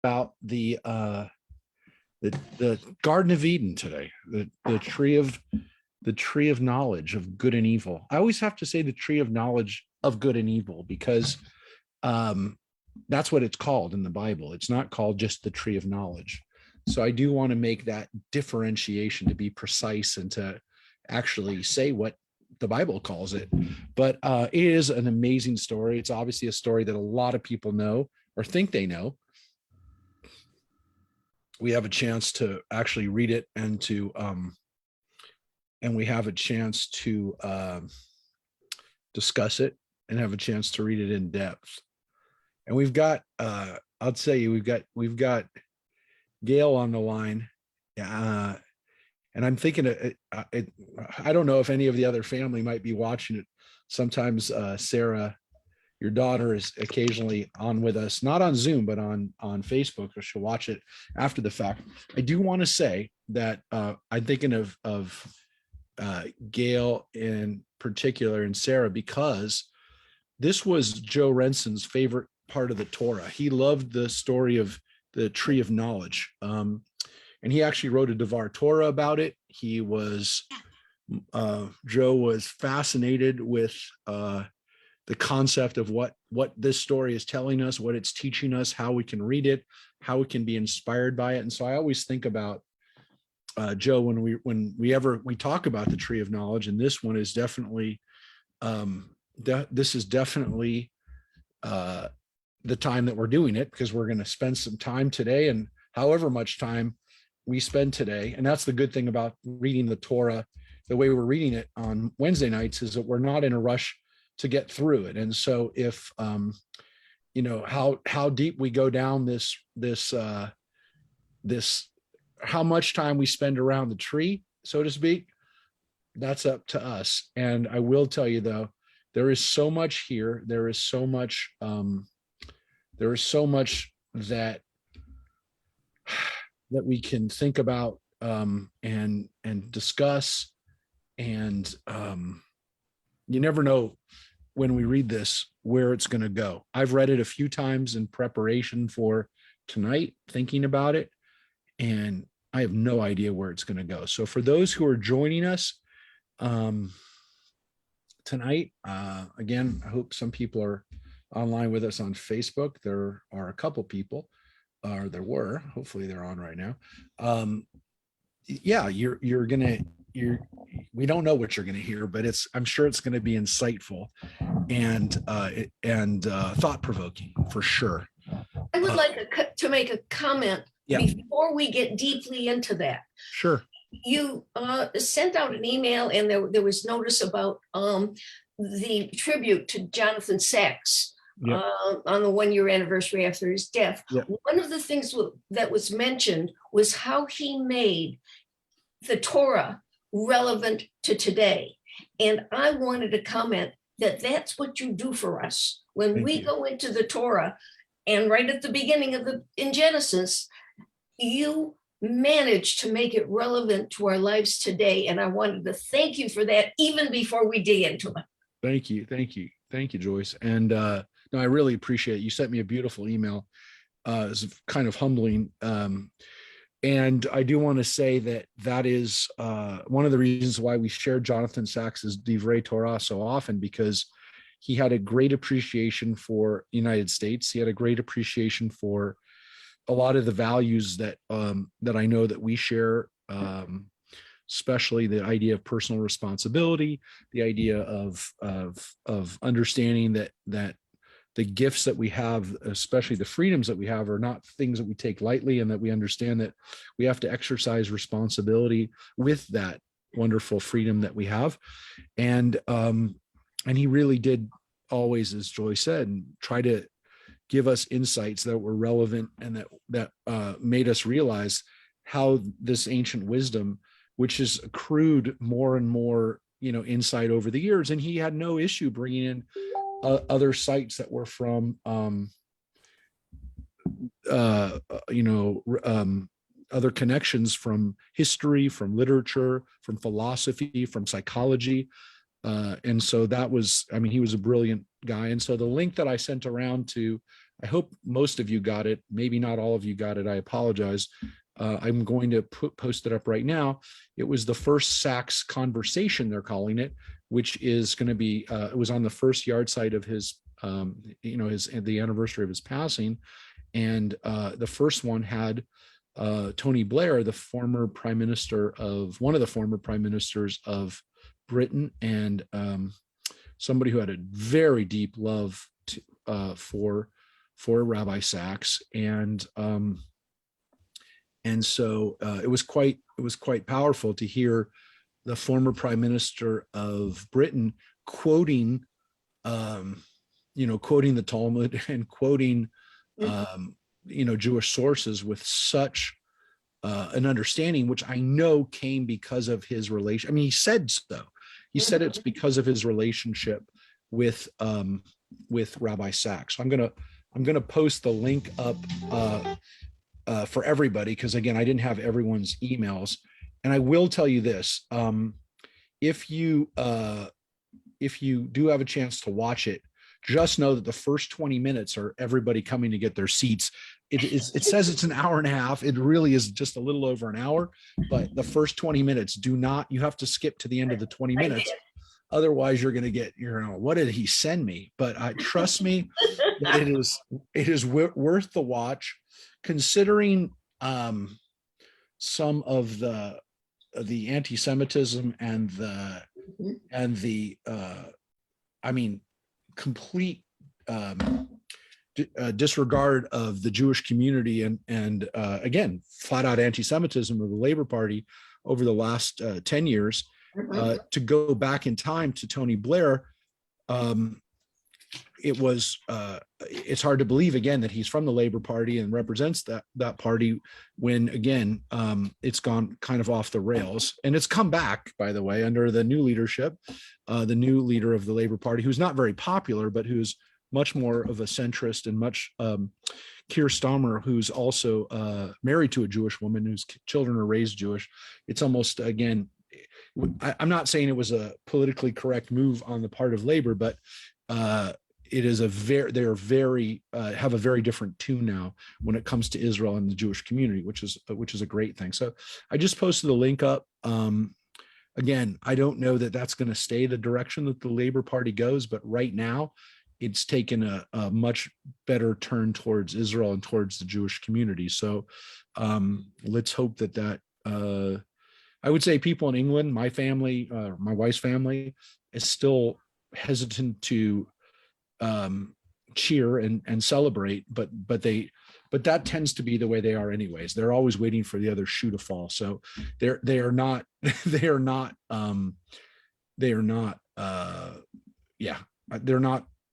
about the Garden of Eden today, the tree of knowledge of good and evil. I always have to say the tree of knowledge of good and evil because that's what it's called in the Bible. It's not called just the tree of knowledge. So I do want to make that differentiation to be precise and to actually say what the Bible calls it. But it is an amazing story. It's obviously a story that a lot of people know or think they know. We have a chance to actually read it and we have a chance to discuss it and have a chance to read it in depth. And we've got, I'll tell you, we've got Gail on the line. And I'm thinking, I don't know if any of the other family might be watching it. Sometimes Sarah, your daughter, is occasionally on with us, not on Zoom, but on Facebook, or she'll watch it after the fact. I do want to say that I'm thinking of Gail in particular and Sarah, because this was Joe Renson's favorite part of the Torah. He loved the story of the tree of knowledge. And he actually wrote a Devar Torah about it. He was, Joe was fascinated with the concept of what this story is telling us, what it's teaching us, how we can read it, how we can be inspired by it. And so I always think about Joe when we talk about the tree of knowledge, and this one is definitely, this is definitely the time that we're doing it, because we're going to spend some time today, and however much time we spend today. And that's the good thing about reading the Torah the way we're reading it on Wednesday nights, is that we're not in a rush to get through it. And so if how deep we go down this how much time we spend around the tree, so to speak, that's up to us. And I will tell you, though, there is so much here. There is so much that we can think about and discuss. And you never know when we read this where it's going to go. I've read it a few times in preparation for tonight, thinking about it, and I have no idea where it's going to go. So for those who are joining us tonight, again, I hope some people are online with us on Facebook. There are a couple people, or there were. Hopefully they're on right now. We don't know what you're going to hear, but I'm sure it's going to be insightful and thought-provoking for sure. I would like to make a comment before we get deeply into that. Sure. You sent out an email, and there was notice about the tribute to Jonathan Sacks on the 1 year anniversary after his death. Yep. One of the things that was mentioned was how he made the Torah relevant to today. And I wanted to comment that that's what you do for us. When we go into the Torah, and right at the beginning in Genesis, you managed to make it relevant to our lives today. And I wanted to thank you for that, even before we dig into it. Thank you, Joyce. And no, I really appreciate it. You sent me a beautiful email. It's kind of humbling. And I do want to say that is one of the reasons why we share Jonathan Sacks's Divrei Torah so often, because he had a great appreciation for the United States. He had a great appreciation for a lot of the values that I know that we share, especially the idea of personal responsibility, the idea of understanding that the gifts that we have, especially the freedoms that we have, are not things that we take lightly, and that we understand that we have to exercise responsibility with that wonderful freedom that we have. And he really did always, as Joy said, try to give us insights that were relevant and that made us realize how this ancient wisdom, which has accrued more and more, insight over the years. And he had no issue bringing in other sites that were from, other connections from history, from literature, from philosophy, from psychology. And so that was, he was a brilliant guy. And so the link that I sent around to I hope most of you got it. Maybe not all of you got it. I apologize. I'm going to post it up right now. It was the first Sachs conversation, they're calling it, which is going to be, it was on the first yard site of his, the anniversary of his passing. And the first one had Tony Blair, the former prime minister of, one of the former prime ministers of Britain, and somebody who had a very deep love for Rabbi Sachs. And so it was quite powerful to hear the former prime minister of Britain quoting the Talmud and quoting Jewish sources with such an understanding, which I know came because of his relation. I mean, he said so. He said it's because of his relationship with Rabbi Sachs. So I'm gonna post the link up for everybody, because again, I didn't have everyone's emails. And I will tell you this: if you do have a chance to watch it, just know that the first 20 minutes are everybody coming to get their seats. It says it's an hour and a half. It really is just a little over an hour, but the first 20 minutes, you have to skip to the end of the 20 minutes. Otherwise you're going to get, what did he send me? But trust me, that it is worth the watch, considering some of the anti-Semitism and the complete disregard of the Jewish community and again, flat out anti-Semitism of the Labor Party over the last 10 years. To go back in time to Tony Blair, it's hard to believe again that he's from the Labor Party and represents that party, when again it's gone kind of off the rails. And it's come back, by the way, under the new leadership, the new leader of the Labor Party, who's not very popular, but who's much more of a centrist, and much Keir Starmer, who's also married to a Jewish woman whose children are raised Jewish. It's almost, again, I'm not saying it was a politically correct move on the part of Labor, but it is have a very different tune now when it comes to Israel and the Jewish community, which is a great thing. So I just posted the link up. Again, I don't know that that's going to stay the direction that the Labor Party goes, but right now it's taken a much better turn towards Israel and towards the Jewish community. So let's hope that I would say people in England, my family, my wife's family, is still hesitant to cheer and celebrate, but that tends to be the way they are anyways. They're always waiting for the other shoe to fall. So they are not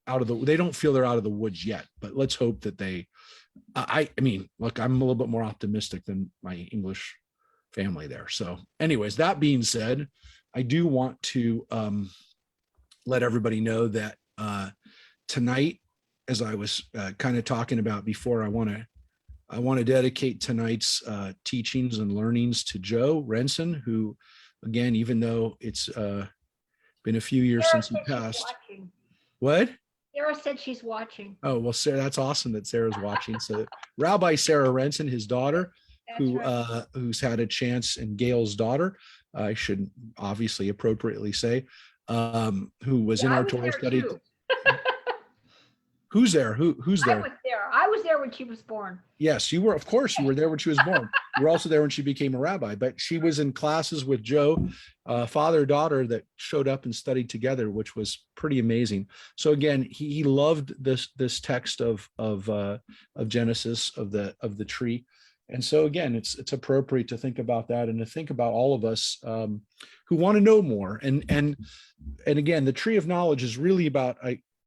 out of the, they don't feel they're out of the woods yet, but let's hope that I mean, look, I'm a little bit more optimistic than my English family there. So anyways, that being said, I do want to let everybody know that tonight, as I was kind of talking about before, I want to dedicate tonight's teachings and learnings to Joe Renson, who, again, even though it's been a few years since he passed. What? Sarah said she's watching. Oh, well, Sarah, that's awesome that Sarah's watching. So Rabbi Sarah Renson, his daughter, who's had a chance, and Gail's daughter, I should obviously appropriately say, who was in our Torah study. Who's there? Who's there? I was there when she was born. Yes, you were. Of course, you were there when she was born. You were also there when she became a rabbi. But she was in classes with Joe, father-daughter, that showed up and studied together, which was pretty amazing. So again, he loved this text of Genesis, of the tree. And so again, it's appropriate to think about that, and to think about all of us who want to know more. And again, the tree of knowledge is really about,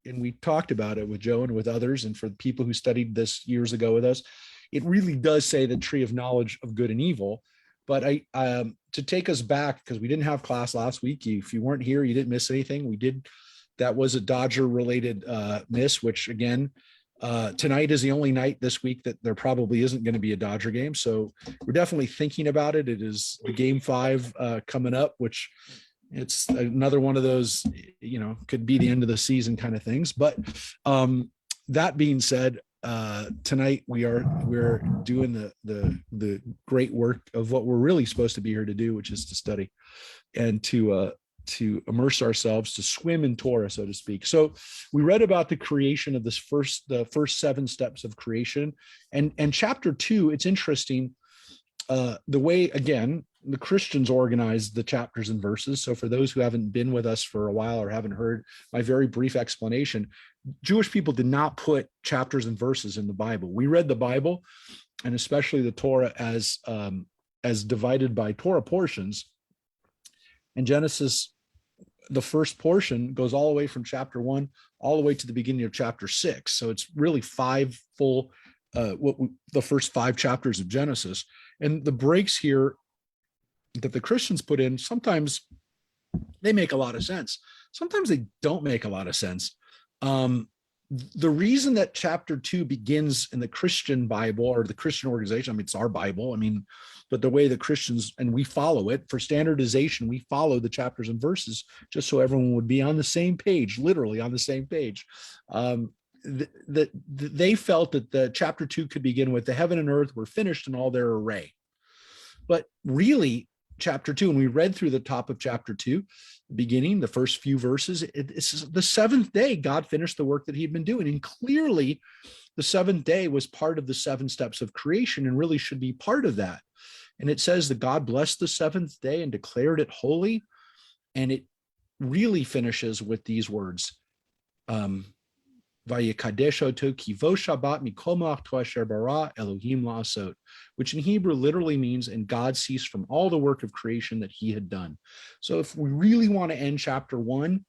and we talked about it with Joe and with others, and for the people who studied this years ago with us, it really does say the tree of knowledge of good and evil. But to take us back, because we didn't have class last week, if you weren't here, you didn't miss anything. We did. That was a Dodger related miss, which again, tonight is the only night this week that there probably isn't going to be a Dodger game. So we're definitely thinking about it. It is the game 5 coming up, which it's another one of those, could be the end of the season kind of things. But that being said, tonight we're doing the great work of what we're really supposed to be here to do, which is to study and to immerse ourselves, to swim in Torah, so to speak. So we read about the creation of the first 7 steps of creation, and chapter 2. It's interesting the way, again, the Christians organize the chapters and verses. So for those who haven't been with us for a while or haven't heard my very brief explanation, Jewish people did not put chapters and verses in the Bible. We read the Bible, and especially the Torah, as divided by Torah portions. And Genesis, the first portion, goes all the way from chapter 1 all the way to the beginning of chapter 6. So it's really 5 full, the first 5 chapters of Genesis. And the breaks here that the Christians put in, sometimes they make a lot of sense. Sometimes they don't make a lot of sense. The reason that chapter 2 begins in the Christian Bible, or the Christian organization, I mean, it's our Bible, but the way the Christians, and we follow it for standardization, we follow the chapters and verses just so everyone would be on the same page, literally on the same page. They felt that the chapter 2 could begin with the heaven and earth were finished in all their array. But really, chapter 2, and we read through the top of chapter 2, beginning, the first few verses, it's the 7th day God finished the work that he'd been doing. And clearly, the 7th day was part of the 7 steps of creation and really should be part of that. And it says that God blessed the 7th day and declared it holy. And it really finishes with these words, Vayikadesho to kivo Shabbat mikol malachto asher bara Elohim la'asot, which in Hebrew literally means, and God ceased from all the work of creation that he had done. So if we really want to end chapter 1,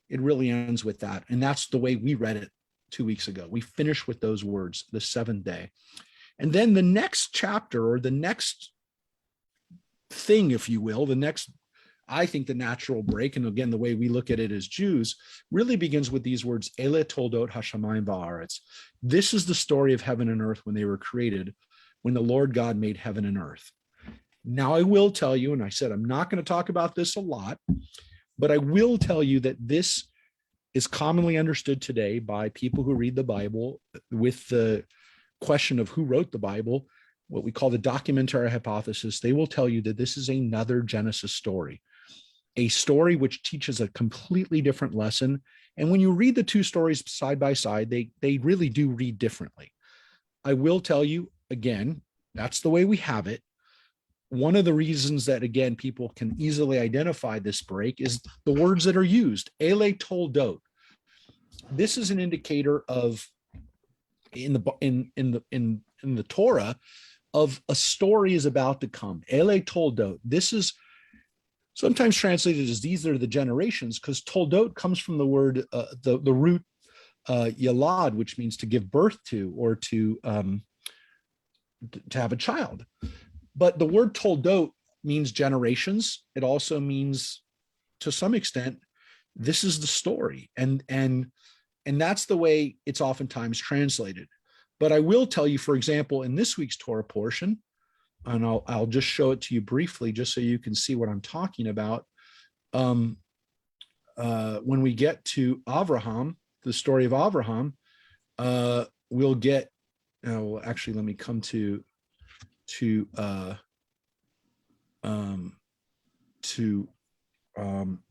it really ends with that. And that's the way we read it 2 weeks ago. We finished with those words, the 7th day. And then the next chapter, or the next thing, if you will, I think the natural break, and again, the way we look at it as Jews, really begins with these words, Ele toldot hashamayim va'aretz. This is the story of heaven and earth when they were created, when the Lord God made heaven and earth. Now, I will tell you, and I said I'm not going to talk about this a lot, but I will tell you that this is commonly understood today by people who read the Bible with the question of who wrote the Bible, what we call the documentary hypothesis. They will tell you that this is another Genesis story, a story which teaches a completely different lesson. And when you read the 2 stories side by side, they really do read differently. I will tell you, again, that's the way we have it. One of the reasons that, again, people can easily identify this break is the words that are used. Ele toldot. This is an indicator of, in the Torah, of a story is about to come. Ele toldot. This is sometimes translated as these are the generations, because toldot comes from the word, the root yalad, which means to give birth to, or to have a child. But the word toldot means generations. It also means, to some extent, this is the story. And that's the way it's oftentimes translated. But I will tell you, for example, in this week's Torah portion, and I'll just show it to you briefly, just so you can see what I'm talking about. When we get to Avraham, the story of Avraham, we'll get, well, actually, let me come to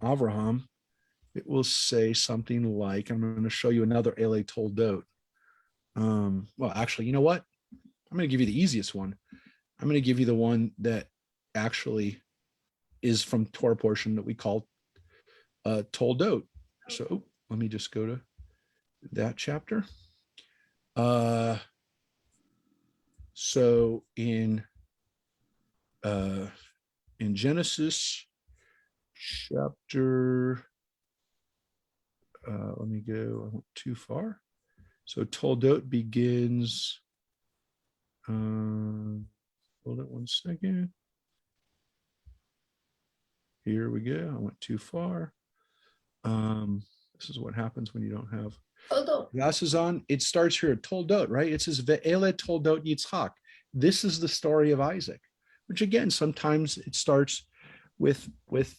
Avraham. It will say something like, I'm going to show you another Ele toldot. Well, actually, you know what? I'm going to give you the easiest one. I'm going to give you the one that actually is from Torah portion that we call toldot. So let me just go to that chapter. So in Genesis chapter, let me go, I went too far. So toldot begins, hold it one second. Here we go, I went too far. This is what happens when you don't have glasses on. It starts here at toldot, right? It says ve'ele toldot Yitzchak. This is the story of Isaac, which again, sometimes it starts with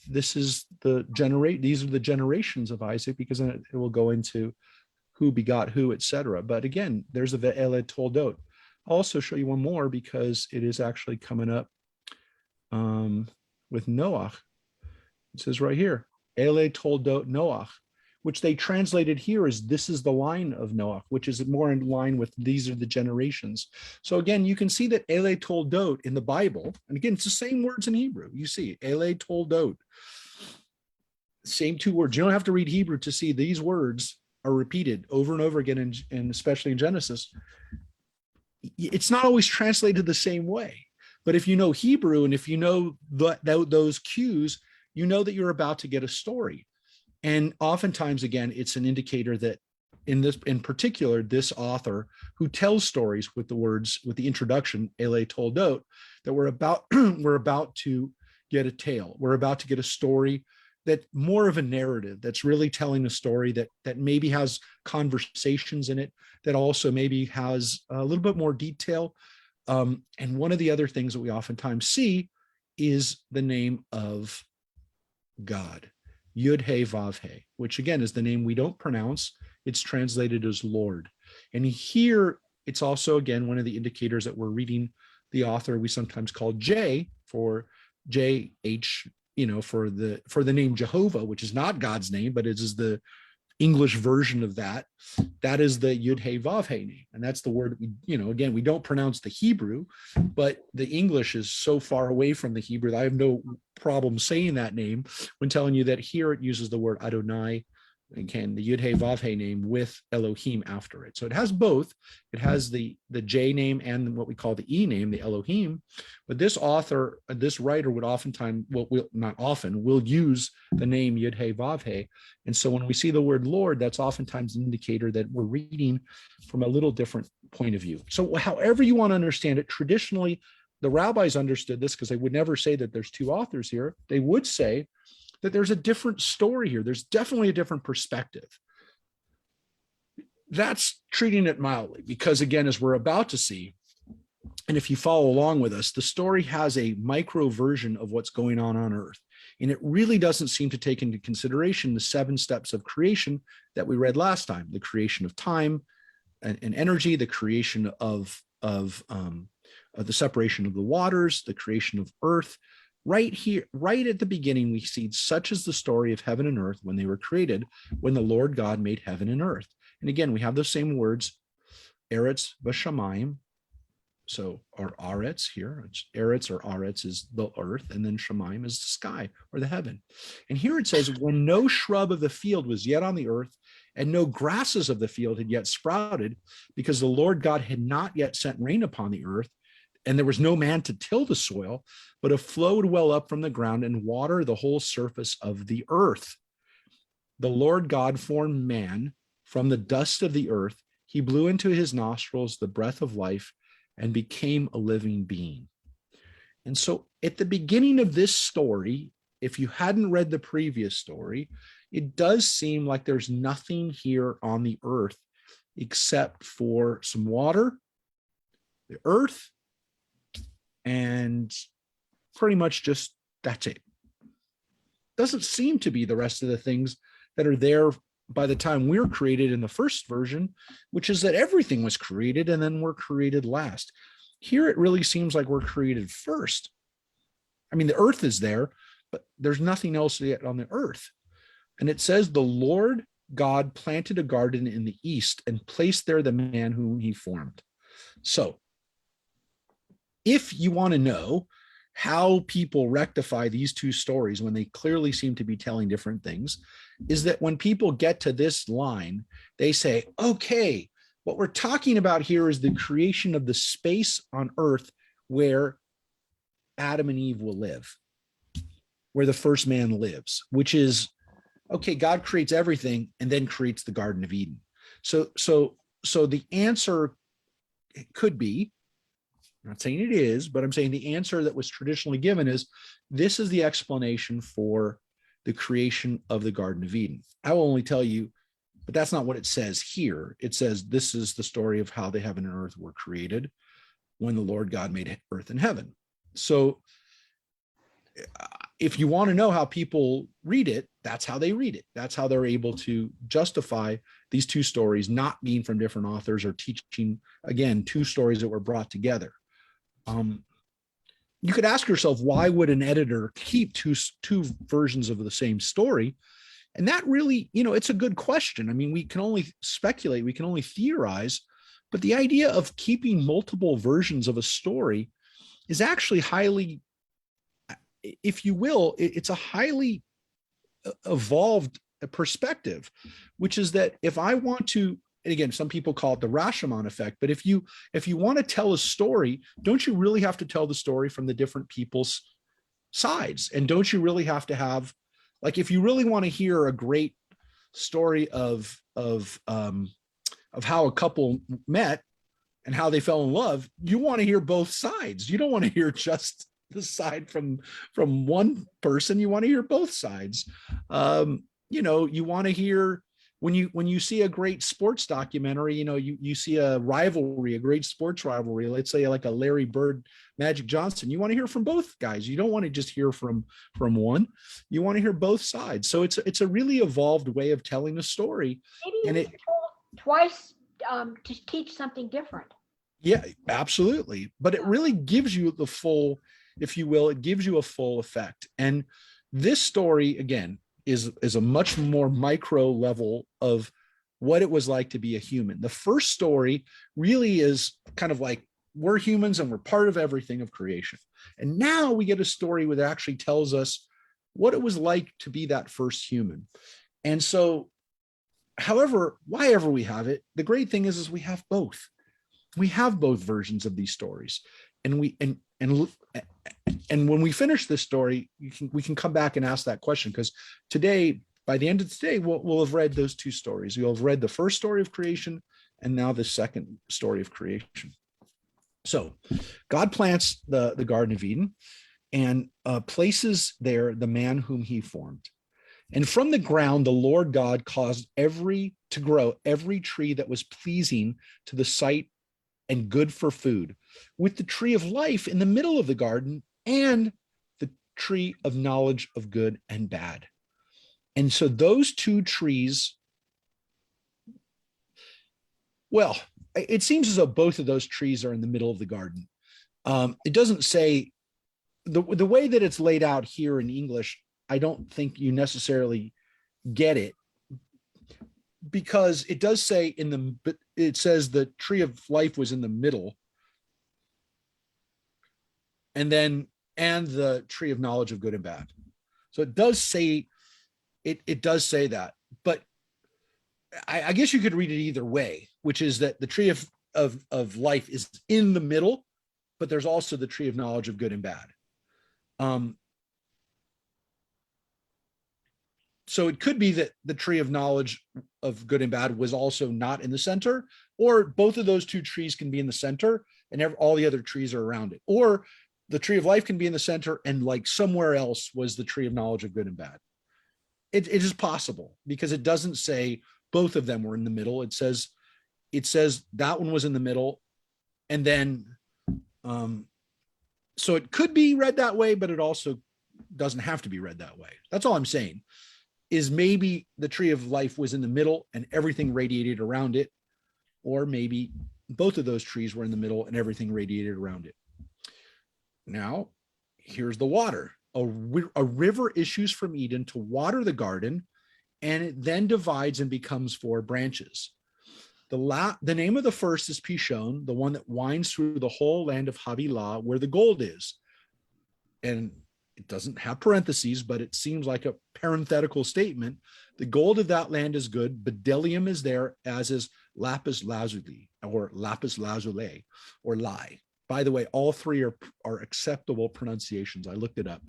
this is these are the generations of Isaac, because then it will go into who begot who, etc. But again, there's a ve'ele toldot. I'll also show you one more because it is actually coming up with Noach. It says right here, Ele toldot Noach, which they translated here as this is the line of Noach, which is more in line with these are the generations. So again, you can see that Ele toldot in the Bible, and again, it's the same words in Hebrew. You see, Ele toldot, same two words. You don't have to read Hebrew to see these words are repeated over and over again, and especially in Genesis. It's not always translated the same way. But if you know Hebrew and if you know those cues, you know that you're about to get a story. And oftentimes, again, it's an indicator that in particular, this author who tells stories with the words, with the introduction, Ele toldot, that we're about to get a tale. We're about to get a story that more of a narrative that's really telling a story that maybe has conversations in it, that also maybe has a little bit more detail. And one of the other things that we oftentimes see is the name of God, Yud He Vav He, which again is the name we don't pronounce. It's translated as Lord. And here it's also, again, one of the indicators that we're reading the author we sometimes call J for JH, for the name Jehovah, which is not God's name, but it is the English version of that. That is the Yud He Vav He name. And that's the word, again, we don't pronounce the Hebrew, but the English is so far away from the Hebrew that I have no problem saying that name when telling you that here it uses the word Adonai, again, the Yud He Vav He name with Elohim after it. So it has both. It has the J name and what we call the E name, the Elohim. But this author, this writer would oftentimes, not often, will use the name Yud He Vav He. And so when we see the word Lord, that's oftentimes an indicator that we're reading from a little different point of view. So however you want to understand it, traditionally, the rabbis understood this because they would never say that there's two authors here. They would say that there's a different story here. There's definitely a different perspective. That's treating it mildly because, again, as we're about to see, and if you follow along with us, the story has a micro version of what's going on Earth. And it really doesn't seem to take into consideration the 7 steps of creation that we read last time: the creation of time and energy, the creation of the separation of the waters, the creation of earth. Right here, right at the beginning, we see such as the story of heaven and earth when they were created, when the Lord God made heaven and earth. And again, we have those same words, Eretz v'shamayim. So our Aretz here, it's Eretz or Aretz is the earth, and then Shamayim is the sky or the heaven. And here it says, when no shrub of the field was yet on the earth, and no grasses of the field had yet sprouted, because the Lord God had not yet sent rain upon the earth, and there was no man to till the soil, but a flow would well up from the ground and water the whole surface of the earth. The Lord God formed man from the dust of the earth. He blew into his nostrils the breath of life and became a living being. And so at the beginning of this story, if you hadn't read the previous story, it does seem like there's nothing here on the earth except for some water, the earth, and pretty much just that's it. Doesn't seem to be the rest of the things that are there by the time we're created in the first version, which is that everything was created and then we're created last. Here it really seems like we're created first. I mean, the earth is there, but there's nothing else yet on the earth. And it says the Lord God planted a garden in the east and placed there the man whom he formed. So if you want to know how people rectify these two stories when they clearly seem to be telling different things, is that when people get to this line, they say, okay, what we're talking about here is the creation of the space on earth where Adam and Eve will live, where the first man lives, which is, okay, God creates everything and then creates the Garden of Eden. So the answer could be, I'm not saying it is, but I'm saying the answer that was traditionally given is this is the explanation for the creation of the Garden of Eden. I will only tell you, but that's not what it says here. It says this is the story of how the heaven and earth were created when the Lord God made earth and heaven. So if you want to know how people read it, that's how they read it. That's how they're able to justify these two stories not being from different authors or teaching, again, two stories that were brought together. You could ask yourself, why would an editor keep two versions of the same story? And that really, it's a good question. I mean, we can only speculate, we can only theorize, but the idea of keeping multiple versions of a story is actually highly, if you will, it's a highly evolved perspective, which is that if I want to, and again, some people call it the Rashomon effect, but if you want to tell a story, don't you really have to tell the story from the different people's sides? And don't you really have to have, like, if you really want to hear a great story of how a couple met and how they fell in love, you want to hear both sides. You don't want to hear just the side from one person. You want to hear both sides. You want to hear, when you see a great sports documentary, you see a rivalry, a great sports rivalry, let's say like a Larry Bird, Magic Johnson, you want to hear from both guys. You don't want to just hear from one. You want to hear both sides. So it's a really evolved way of telling a story. Maybe it's told twice to teach something different. Yeah, absolutely. But it really gives you the full, if you will, it gives you a full effect. And this story, again, is a much more micro level of what it was like to be a human. The first story really is kind of like, we're humans and we're part of everything of creation. And now we get a story that actually tells us what it was like to be that first human. And so, however, why ever we have it, the great thing is we have both. We have both versions of these stories. And when we finish this story, we can come back and ask that question, because today, by the end of today, we'll have read those two stories. You'll have read the first story of creation and now the second story of creation. So God plants the Garden of Eden and places there the man whom he formed. And from the ground, the Lord God caused to grow every tree that was pleasing to the sight and good for food, with the tree of life in the middle of the garden and the tree of knowledge of good and bad. And so those two trees, well, it seems as though both of those trees are in the middle of the garden. It doesn't say, the way that it's laid out here in English, I don't think you necessarily get it, because it does say it says the tree of life was in the middle, and the tree of knowledge of good and bad. So it does say that, but I guess you could read it either way, which is that the tree of life is in the middle, but there's also the tree of knowledge of good and bad. So it could be that the tree of knowledge of good and bad was also not in the center, or both of those two trees can be in the center and all the other trees are around it. Or the tree of life can be in the center and like somewhere else was the tree of knowledge of good and bad. It is possible, because it doesn't say both of them were in the middle. It says that one was in the middle. And then, so it could be read that way, but it also doesn't have to be read that way. That's all I'm saying, is maybe the tree of life was in the middle and everything radiated around it, or maybe both of those trees were in the middle and everything radiated around it. Now, here's the water. A river issues from Eden to water the garden, and it then divides and becomes 4 branches. The name of the first is Pishon, the one that winds through the whole land of Havilah, where the gold is. And it doesn't have parentheses, but it seems like a parenthetical statement. The gold of that land is good. Bdellium is there, as is lapis lazuli, or lapis lazuli, or lye. By the way, all 3 are acceptable pronunciations. I looked it up.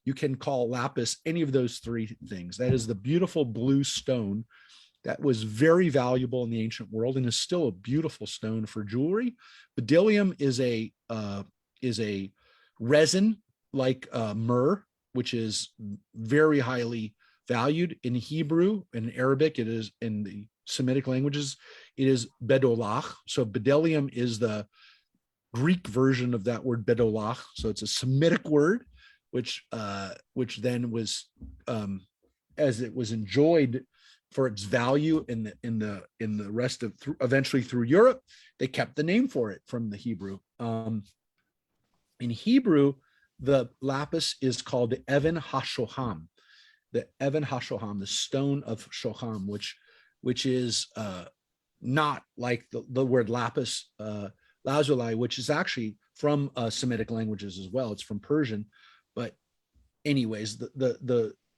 You can call lapis any of those 3 things. That is the beautiful blue stone that was very valuable in the ancient world and is still a beautiful stone for jewelry. Bdellium is a resin like myrrh, which is very highly valued in Hebrew. In Arabic, it is, in the Semitic languages, it is bedolach. So bdellium is the Greek version of that word bedolach. So it's a Semitic word, which then was as it was enjoyed for its value in the rest of eventually through Europe, they kept the name for it from the Hebrew. In Hebrew, the lapis is called the Even HaShoham, the stone of Shoham, which is not like the word lapis lazuli, which is actually from Semitic languages as well. It's from Persian, but anyways,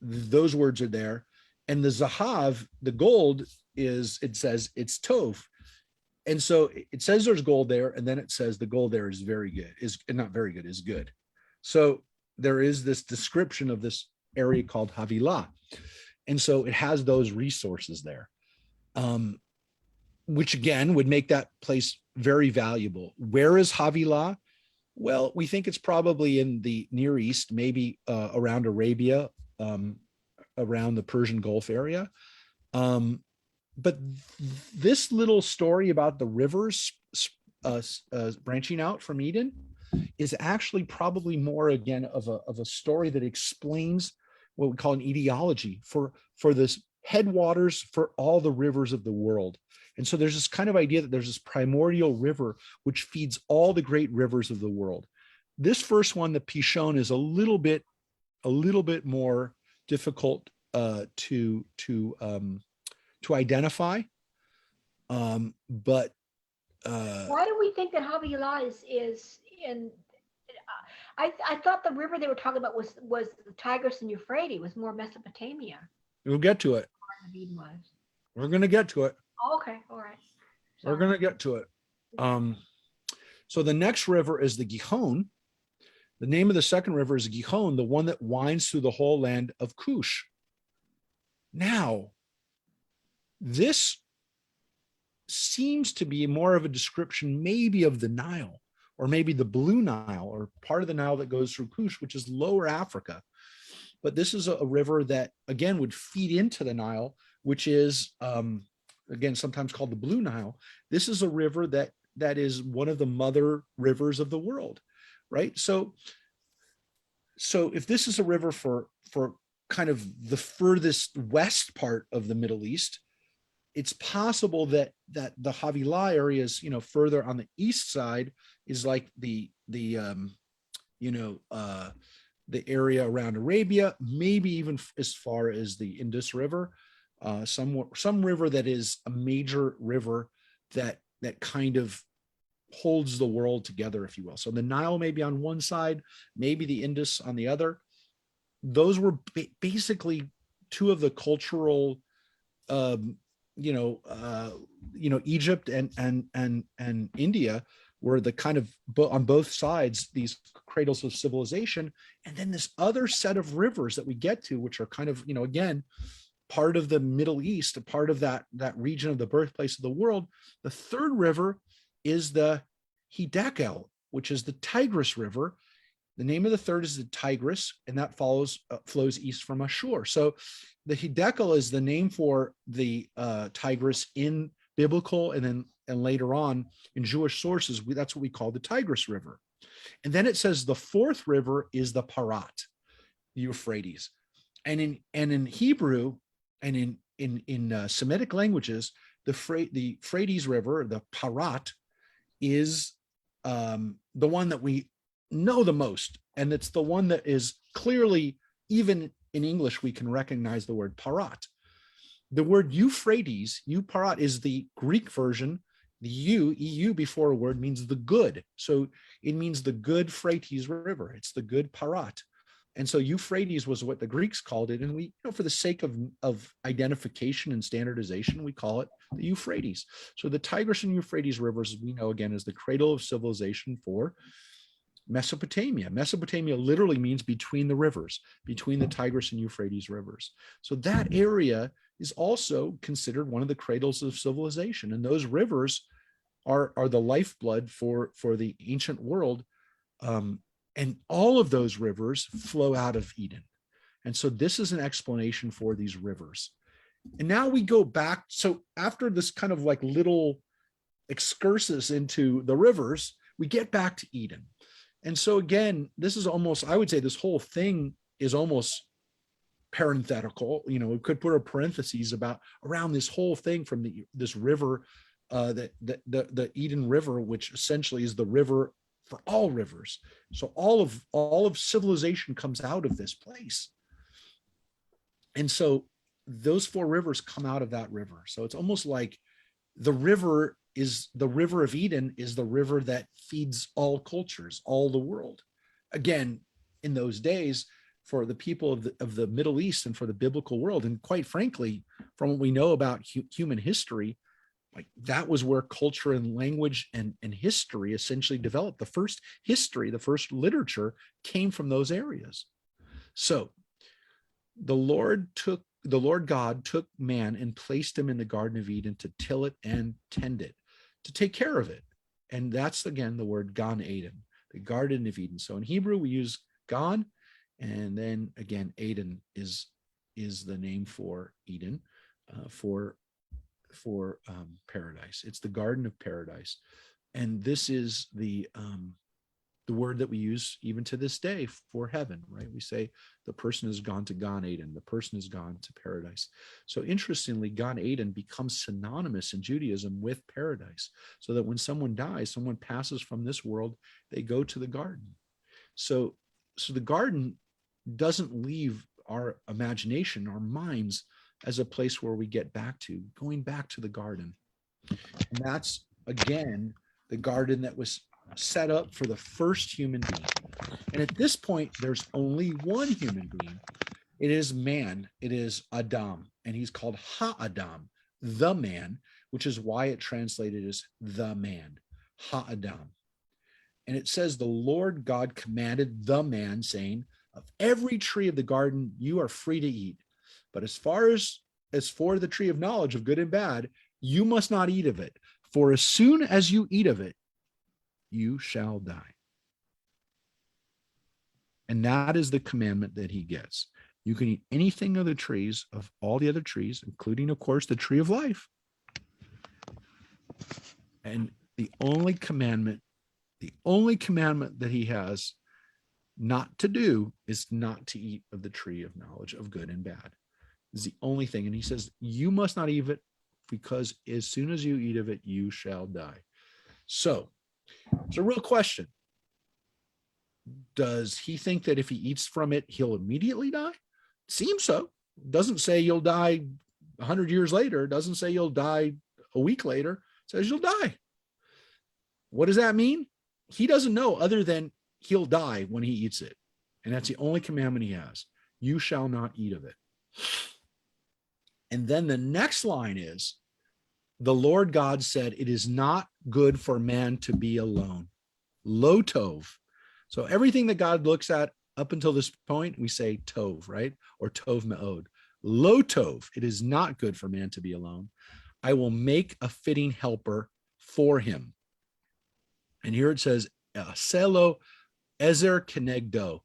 those words are there. And the zahav, the gold, it says it's tov. And so it says there's gold there, and then it says the gold there is very good, is not very good, is good. So there is this description of this area called Havilah. And so it has those resources there, which again would make that place very valuable. Where is Havilah? Well, we think it's probably in the Near East, maybe around Arabia, around the Persian Gulf area. But this little story about the rivers branching out from Eden is actually probably more again of a story that explains what we call an etiology for this headwaters for all the rivers of the world. And so there's this kind of idea that there's this primordial river which feeds all the great rivers of the world. This first one, the Pishon, is a little bit more difficult to identify. But why do we think that Havilah is in? I thought the river they were talking about was the Tigris and Euphrates, was more Mesopotamia. We'll get to it. Eden was. We're going to get to it. Oh, okay, all right. Sorry. We're going to get to it. So the next river is the Gihon. The name of the second river is Gihon, the one that winds through the whole land of Cush. Now, this seems to be more of a description maybe of the Nile, or maybe the Blue Nile, or part of the Nile that goes through Cush, which is lower Africa. But this is a river that, again, would feed into the Nile, which is, again, sometimes called the Blue Nile. This is a river that is one of the mother rivers of the world, right? So if this is a river for kind of the furthest west part of the Middle East, it's possible that the Havilah area is, further on the east side is like the area around Arabia, maybe even as far as the Indus River, some river that is a major river that kind of holds the world together, if you will. So the Nile may be on one side, maybe the Indus on the other. Those were basically two of the cultural, Egypt and India were the kind of on both sides, these cradles of civilization. And then this other set of rivers that we get to, which are kind of, again, part of the Middle East, a part of that region of the birthplace of the world. The third river is the Hiddekel, which is the Tigris River. The name of the third is the Tigris, and that flows east from Ashur. So the Hiddekel is the name for the Tigris in biblical and later on in Jewish sources. That's what we call the Tigris River. And then it says the fourth river is the Parat, the Euphrates. And in Hebrew and in Semitic languages, the Euphrates River, the Parat, is the one that we know the most, and it's the one that is clearly, even in English, we can recognize the word parat. The word Euphrates, Euparat, is the Greek version. The EU before a word means the good, so it means the good Euphrates River. It's the good Parat, and so Euphrates was what the Greeks called it, and we, for the sake of identification and standardization, we call it the Euphrates. So the Tigris and Euphrates rivers, we know again, is the cradle of civilization for Mesopotamia. Mesopotamia literally means between the rivers, between the Tigris and Euphrates rivers. So that area is also considered one of the cradles of civilization. And those rivers are the lifeblood for the ancient world. And all of those rivers flow out of Eden. And so this is an explanation for these rivers. And now we go back. So after this kind of like little excursus into the rivers, we get back to Eden. And so again, this is almost, I would say this whole thing is almost parenthetical, we could put a parentheses around this whole thing from this river, the Eden River, which essentially is the river for all rivers. So all of civilization comes out of this place. And so those 4 rivers come out of that river. So it's almost like the river of Eden is the river that feeds all cultures, all the world. Again, in those days, for the people of the Middle East and for the biblical world, and quite frankly, from what we know about human history, like that was where culture and language and history essentially developed. The first history, the first literature came from those areas. So the Lord God took man and placed him in the Garden of Eden to till it and tend it, to take care of it. And that's, again, the word Gan Eden, the Garden of Eden. So in Hebrew, we use Gan, and then again, Eden is the name for Eden, for paradise. It's the Garden of Paradise. And this is the word that we use even to this day for heaven, right? We say the person has gone to Gan Eden, the person has gone to paradise. So interestingly, Gan Eden becomes synonymous in Judaism with paradise, so that when someone dies, someone passes from this world, they go to the garden. So the garden doesn't leave our imagination, our minds, as a place where we get back to, going back to the garden. And that's, again, the garden that was set up for the first human being. And at this point, there's only one human being. It is man. It is Adam. And he's called Ha-Adam, the man, which is why it translated as the man, Ha-Adam. And it says, the Lord God commanded the man, saying, of every tree of the garden you are free to eat. But as for the tree of knowledge of good and bad, you must not eat of it. For as soon as you eat of it, you shall die. And that is the commandment that he gets. You can eat anything of the trees, of all the other trees, including, of course, the tree of life. And the only commandment that he has not to do is not to eat of the tree of knowledge of good and bad. Is the only thing. And he says, you must not eat of it, because as soon as you eat of it, you shall die. So it's a real question. Does he think that if he eats from it, he'll immediately die? Seems so. Doesn't say you'll die 100 years later. Doesn't say you'll die a week later. It says you'll die. What does that mean? He doesn't know, other than he'll die when he eats it. And that's the only commandment he has. You shall not eat of it. And then the next line is, the Lord God said, it is not good for man to be alone. Lo tov. So everything that God looks at up until this point, we say tov, right? Or tov me'od. Lo tov. It is not good for man to be alone. I will make a fitting helper for him. And here it says, selo ezer kenegdo.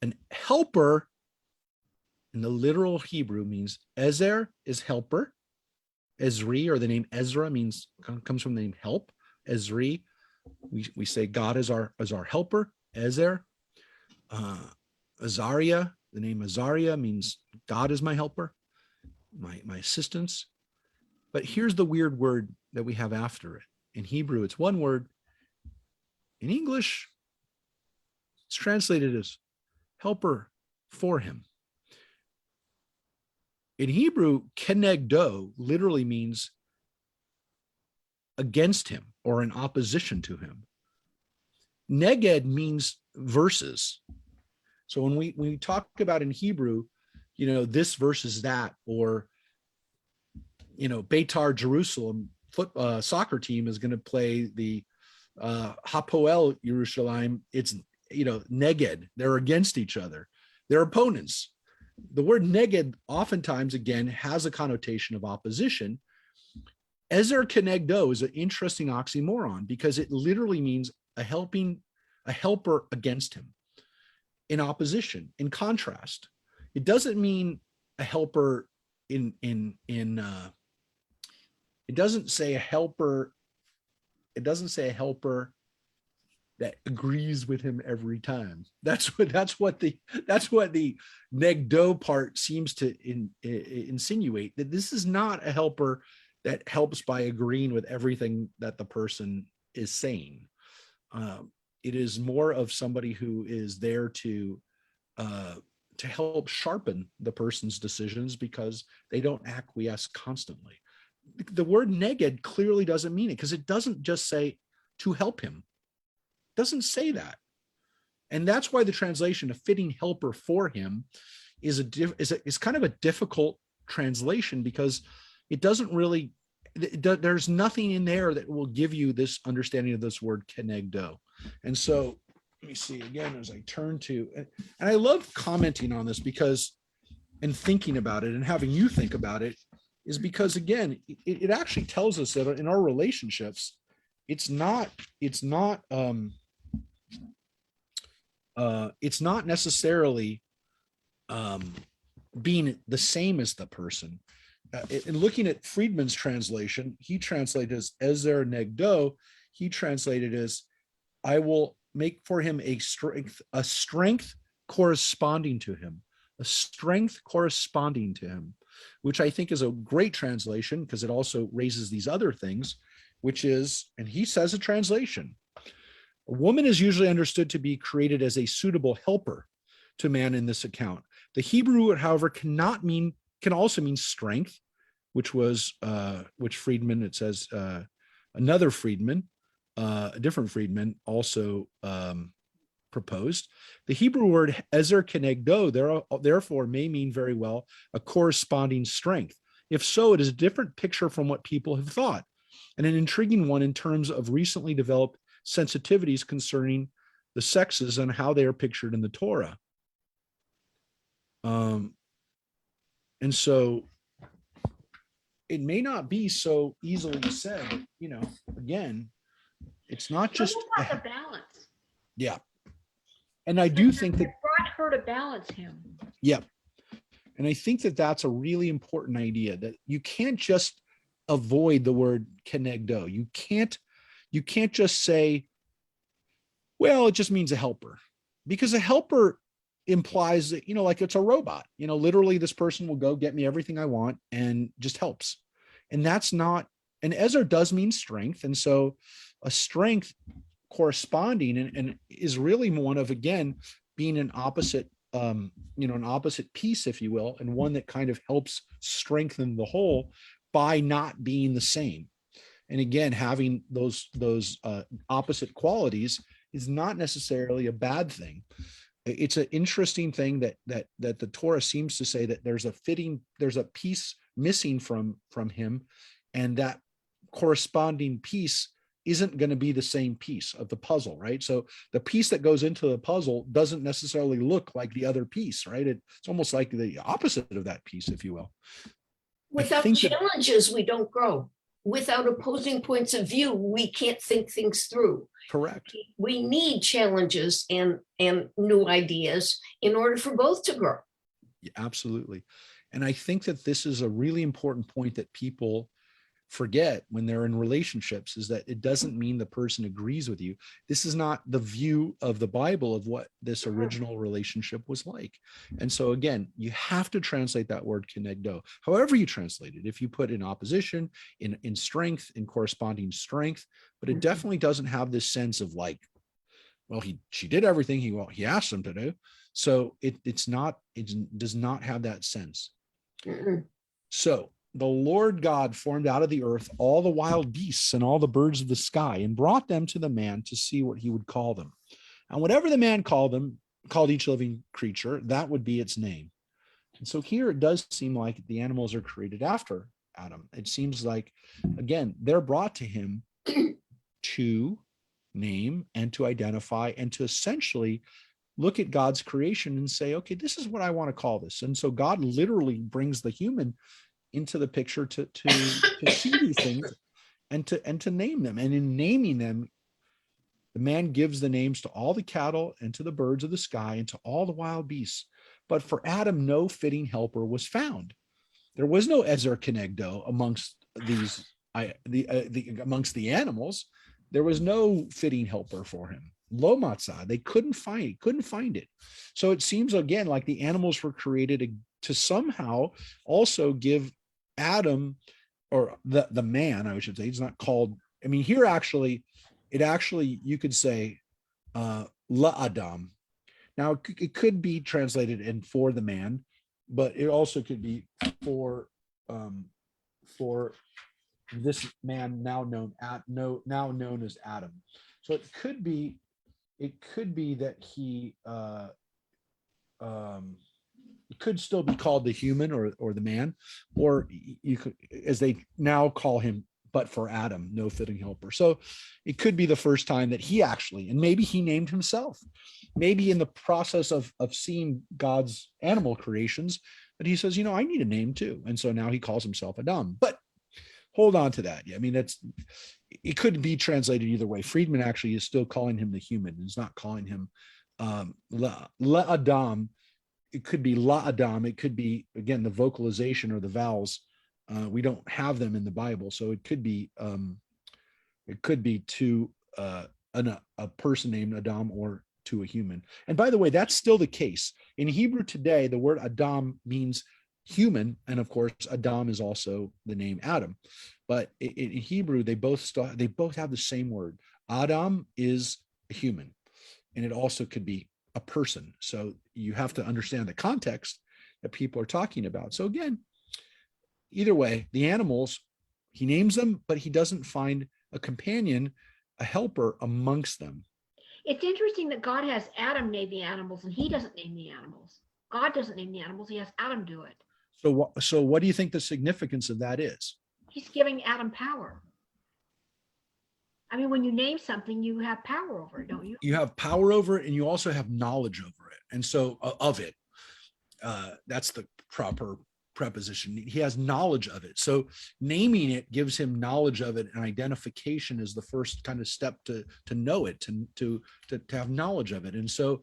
An helper in the literal Hebrew means ezer is helper. Ezri, or the name Ezra, comes from the name help. Ezri, we say God is our helper. Ezer. Azariah, the name Azariah means God is my helper, my assistance. But here's the weird word that we have after it. In Hebrew, it's one word. In English, it's translated as helper for him. In Hebrew, kenegdo literally means against him or in opposition to him. Neged means versus. So when we talk about in Hebrew, this versus that, or, Beitar Jerusalem soccer team is going to play the Hapoel Yerushalayim. It's, neged. They're against each other. They're opponents. The word neged oftentimes, again, has a connotation of opposition. Ezer kenegdo is an interesting oxymoron, because it literally means a helper against him, in opposition, in contrast. It doesn't mean a helper it doesn't say a helper that agrees with him every time. That's what the negdo part seems to insinuate, that this is not a helper that helps by agreeing with everything that the person is saying. It is more of somebody who is there to help sharpen the person's decisions because they don't acquiesce constantly. The word neged clearly doesn't mean it, because it doesn't just say to help him. It doesn't say that. And that's why the translation, a fitting helper for him, is kind of a difficult translation, because it doesn't really, there's nothing in there that will give you this understanding of this word kenegdo. And so let me see again as I turn to, and I love commenting on this because, and thinking about it and having you think about it, is because again, it actually tells us that in our relationships, it's not necessarily being the same as the person. In looking at Friedman's translation, he translated as Ezer Negdo, he translated as, I will make for him a strength corresponding to him, a strength corresponding to him, which I think is a great translation because it also raises these other things, which is, and he says a translation, a woman is usually understood to be created as a suitable helper to man in this account. The Hebrew word, however, can also mean strength, which Friedman, it says another Friedman, a different Friedman also proposed. The Hebrew word ezer kenegdo therefore may mean very well a corresponding strength. If so, it is a different picture from what people have thought, and an intriguing one in terms of recently developed sensitivities concerning the sexes and how they are pictured in the Torah. And so it may not be so easily said, again, it's not just about the balance. Yeah. And I do think that brought her to balance him. Yeah. And I think that that's a really important idea, that you can't just avoid the word kenegdo. You can't just say, well, it just means a helper, because a helper implies that, like it's a robot, literally this person will go get me everything I want and just helps. And that's not, and Ezer does mean strength. And so a strength corresponding and is really one of, again, being an opposite, an opposite piece, if you will, and one that kind of helps strengthen the whole by not being the same. And again, having those opposite qualities is not necessarily a bad thing. It's an interesting thing that the Torah seems to say that there's a piece missing from him, and that corresponding piece isn't going to be the same piece of the puzzle, right? So the piece that goes into the puzzle doesn't necessarily look like the other piece, right? It's almost like the opposite of that piece, if you will. Without challenges, we don't grow. Without opposing points of view, we can't think things through. Correct. We need challenges and new ideas in order for both to grow. Yeah, absolutely. And I think that this is a really important point that people forget when they're in relationships, is that it doesn't mean the person agrees with you. This is not the view of the Bible of what this original relationship was like. And so again, you have to translate that word kenegdo, however you translate it. If you put in opposition, in strength, in corresponding strength, but it definitely doesn't have this sense of like, well, she did everything he asked him to do. So it does not have that sense. So the Lord God formed out of the earth all the wild beasts and all the birds of the sky, and brought them to the man to see what he would call them. And whatever the man called each living creature, that would be its name. And so here it does seem like the animals are created after Adam. It seems like, again, they're brought to him to name and to identify and to essentially look at God's creation and say, okay, this is what I want to call this. And so God literally brings the human into the picture to see these things and to name them. And in naming them, the man gives the names to all the cattle and to the birds of the sky and to all the wild beasts. But for Adam, no fitting helper was found. There was no Ezer Kenegdo amongst amongst the animals. There was no fitting helper for him. lo matzah. They couldn't find it. So it seems again like the animals were created to somehow also give Adam, or the man, I should say, he's not called. I mean, here actually, you could say la Adam. Now it could be translated in for the man, but it also could be for this man now known as Adam. So it could be that he it could still be called the human or the man, or you could, as they now call him, but for Adam, no fitting helper. So it could be the first time that he actually, and maybe he named himself, maybe in the process of seeing God's animal creations, that he says, I need a name too. And so now he calls himself Adam. But hold on to that. Yeah, I mean, it could be translated either way. Friedman actually is still calling him the human. He's not calling him La Adam. It could be La Adam. It could be, again, the vocalization or the vowels. We don't have them in the Bible, so it could be to a person named Adam or to a human. And by the way, that's still the case in Hebrew today. The word Adam means human, and of course, Adam is also the name Adam. But in Hebrew, they both have the same word. Adam is a human, and it also could be a person. So you have to understand the context that people are talking about. So again, either way, the animals, he names them, but he doesn't find a companion, a helper amongst them. It's interesting that God has Adam name the animals and he doesn't name the animals. God doesn't name the animals. He has Adam do it. So what do you think the significance of that is? He's giving Adam power. I mean, when you name something, you have power over it, don't you? You have power over it, and you also have knowledge over it. And so of it, that's the proper preposition. He has knowledge of it. So naming it gives him knowledge of it, and identification is the first kind of step to know it, to have knowledge of it. And so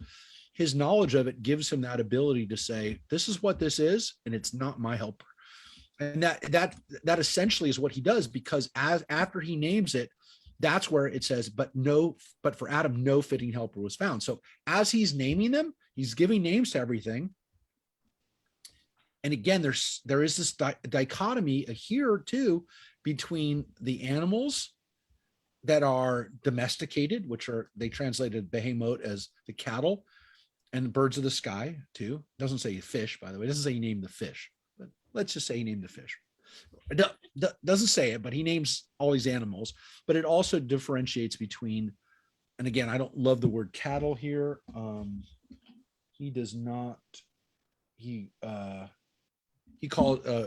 his knowledge of it gives him that ability to say, this is what this is, and it's not my helper. And that essentially is what he does, because after he names it, that's where it says, but for Adam, no fitting helper was found. So as he's naming them, he's giving names to everything. And again, there is this dichotomy here too between the animals that are domesticated, which they translated behemoth as the cattle, and the birds of the sky too. It doesn't say fish, by the way. It doesn't say he named the fish, but let's just say he named the fish. It doesn't say it, but he names all these animals. But it also differentiates between, and again, I don't love the word cattle here. He does not.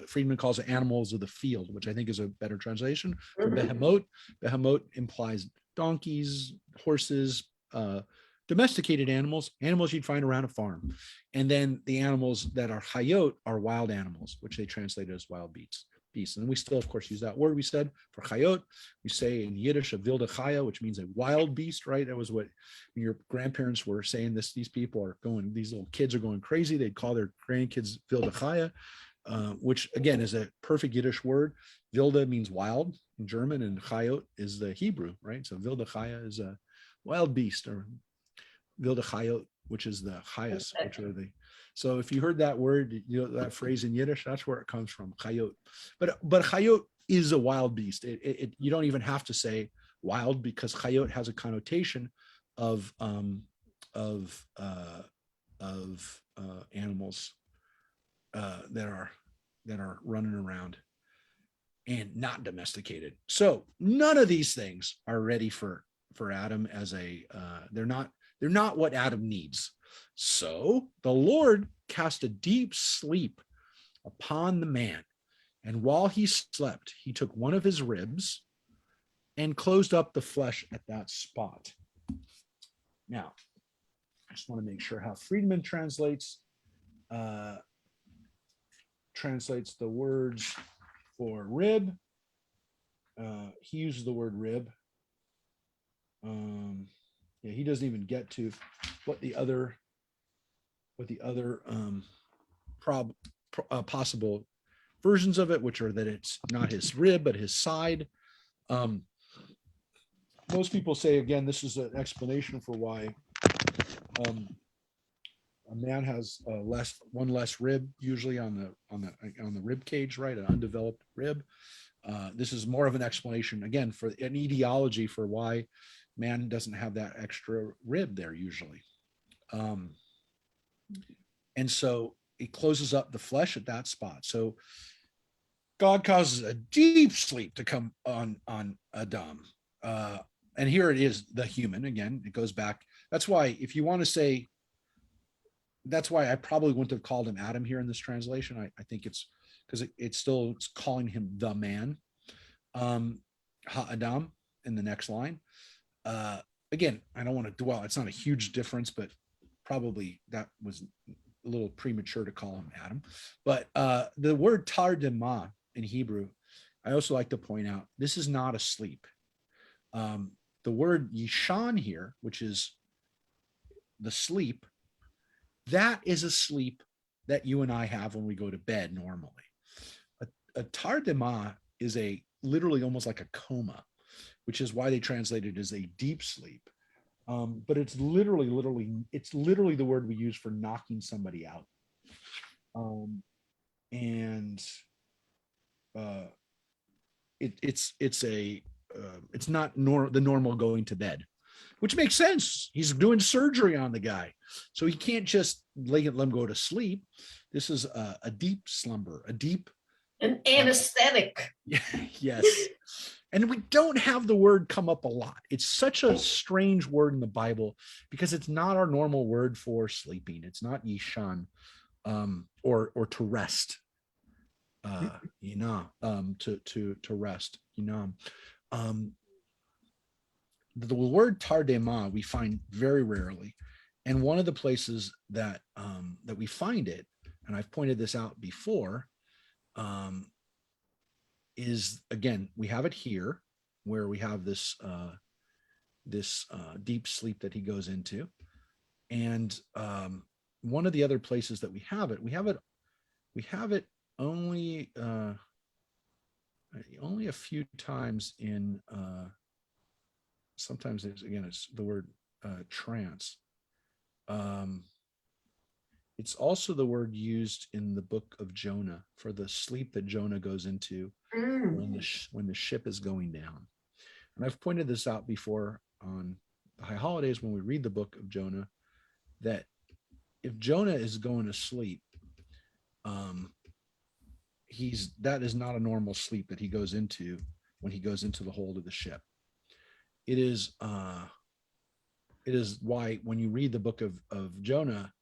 Friedman calls it animals of the field, which I think is a better translation for behemoth. Behemoth implies donkeys, horses, domesticated animals you'd find around a farm. And then the animals that are hayot are wild animals, which they translated as wild beasts. And we still, of course, use that word we said for hayot. We say in Yiddish a wilde chaya, which means a wild beast, right? That was what your grandparents were saying. These little kids are going crazy. They'd call their grandkids wilde chaya, which again is a perfect Yiddish word. Wilde means wild in German, and chayot is the Hebrew, right? So wilde chaya is a wild beast, or wilde chayot, which is the chayas, which are the. So if you heard that word, that phrase in Yiddish, that's where it comes from, chayot. But chayot is a wild beast. You don't even have to say wild, because chayot has a connotation of animals that are running around and not domesticated. So none of these things are ready for Adam as they're not what Adam needs. So the Lord cast a deep sleep upon the man, and while he slept, he took one of his ribs and closed up the flesh at that spot. Now, I just want to make sure how Friedman translates the words for rib. He uses the word rib. He doesn't even get to what the other possible versions of it, which are that it's not his rib but his side. most people say, again, this is an explanation for why a man has one less rib, usually on the rib cage, right? An undeveloped rib. This is more of an explanation, again, for an etiology for why man doesn't have that extra rib there usually. And so it closes up the flesh at that spot. So God causes a deep sleep to come on Adam. And here it is, the human, again, it goes back. That's why, if you want to say, that's why I probably wouldn't have called him Adam here in this translation. I think it's because it's still calling him the man. Ha-Adam in the next line. Again, I don't want to dwell. It's not a huge difference, but probably that was a little premature to call him Adam. But the word tardema in Hebrew, I also like to point out, this is not a sleep. The word yishan here, which is the sleep, that is a sleep that you and I have when we go to bed normally. A tardema is literally almost like a coma, which is why they translate it as a deep sleep. But it's literally the word we use for knocking somebody out. It's not the normal going to bed, which makes sense. He's doing surgery on the guy, so he can't just let him go to sleep. This is a deep slumber, an anesthetic. Yes. And we don't have the word come up a lot. It's such a strange word in the Bible because it's not our normal word for sleeping. It's not yishan, or to rest. To rest. The word tardema we find very rarely, and one of the places that we find it, and I've pointed this out before, is, again, we have it here where we have this deep sleep that he goes into, and one of the other places that we have it only a few times in sometimes it's the word trance. It's also the word used in the book of Jonah for the sleep that Jonah goes into when the ship is going down. And I've pointed this out before on the high holidays when we read the book of Jonah, that if Jonah is going to sleep, that is not a normal sleep that he goes into when he goes into the hold of the ship. It is why when you read the book of Jonah,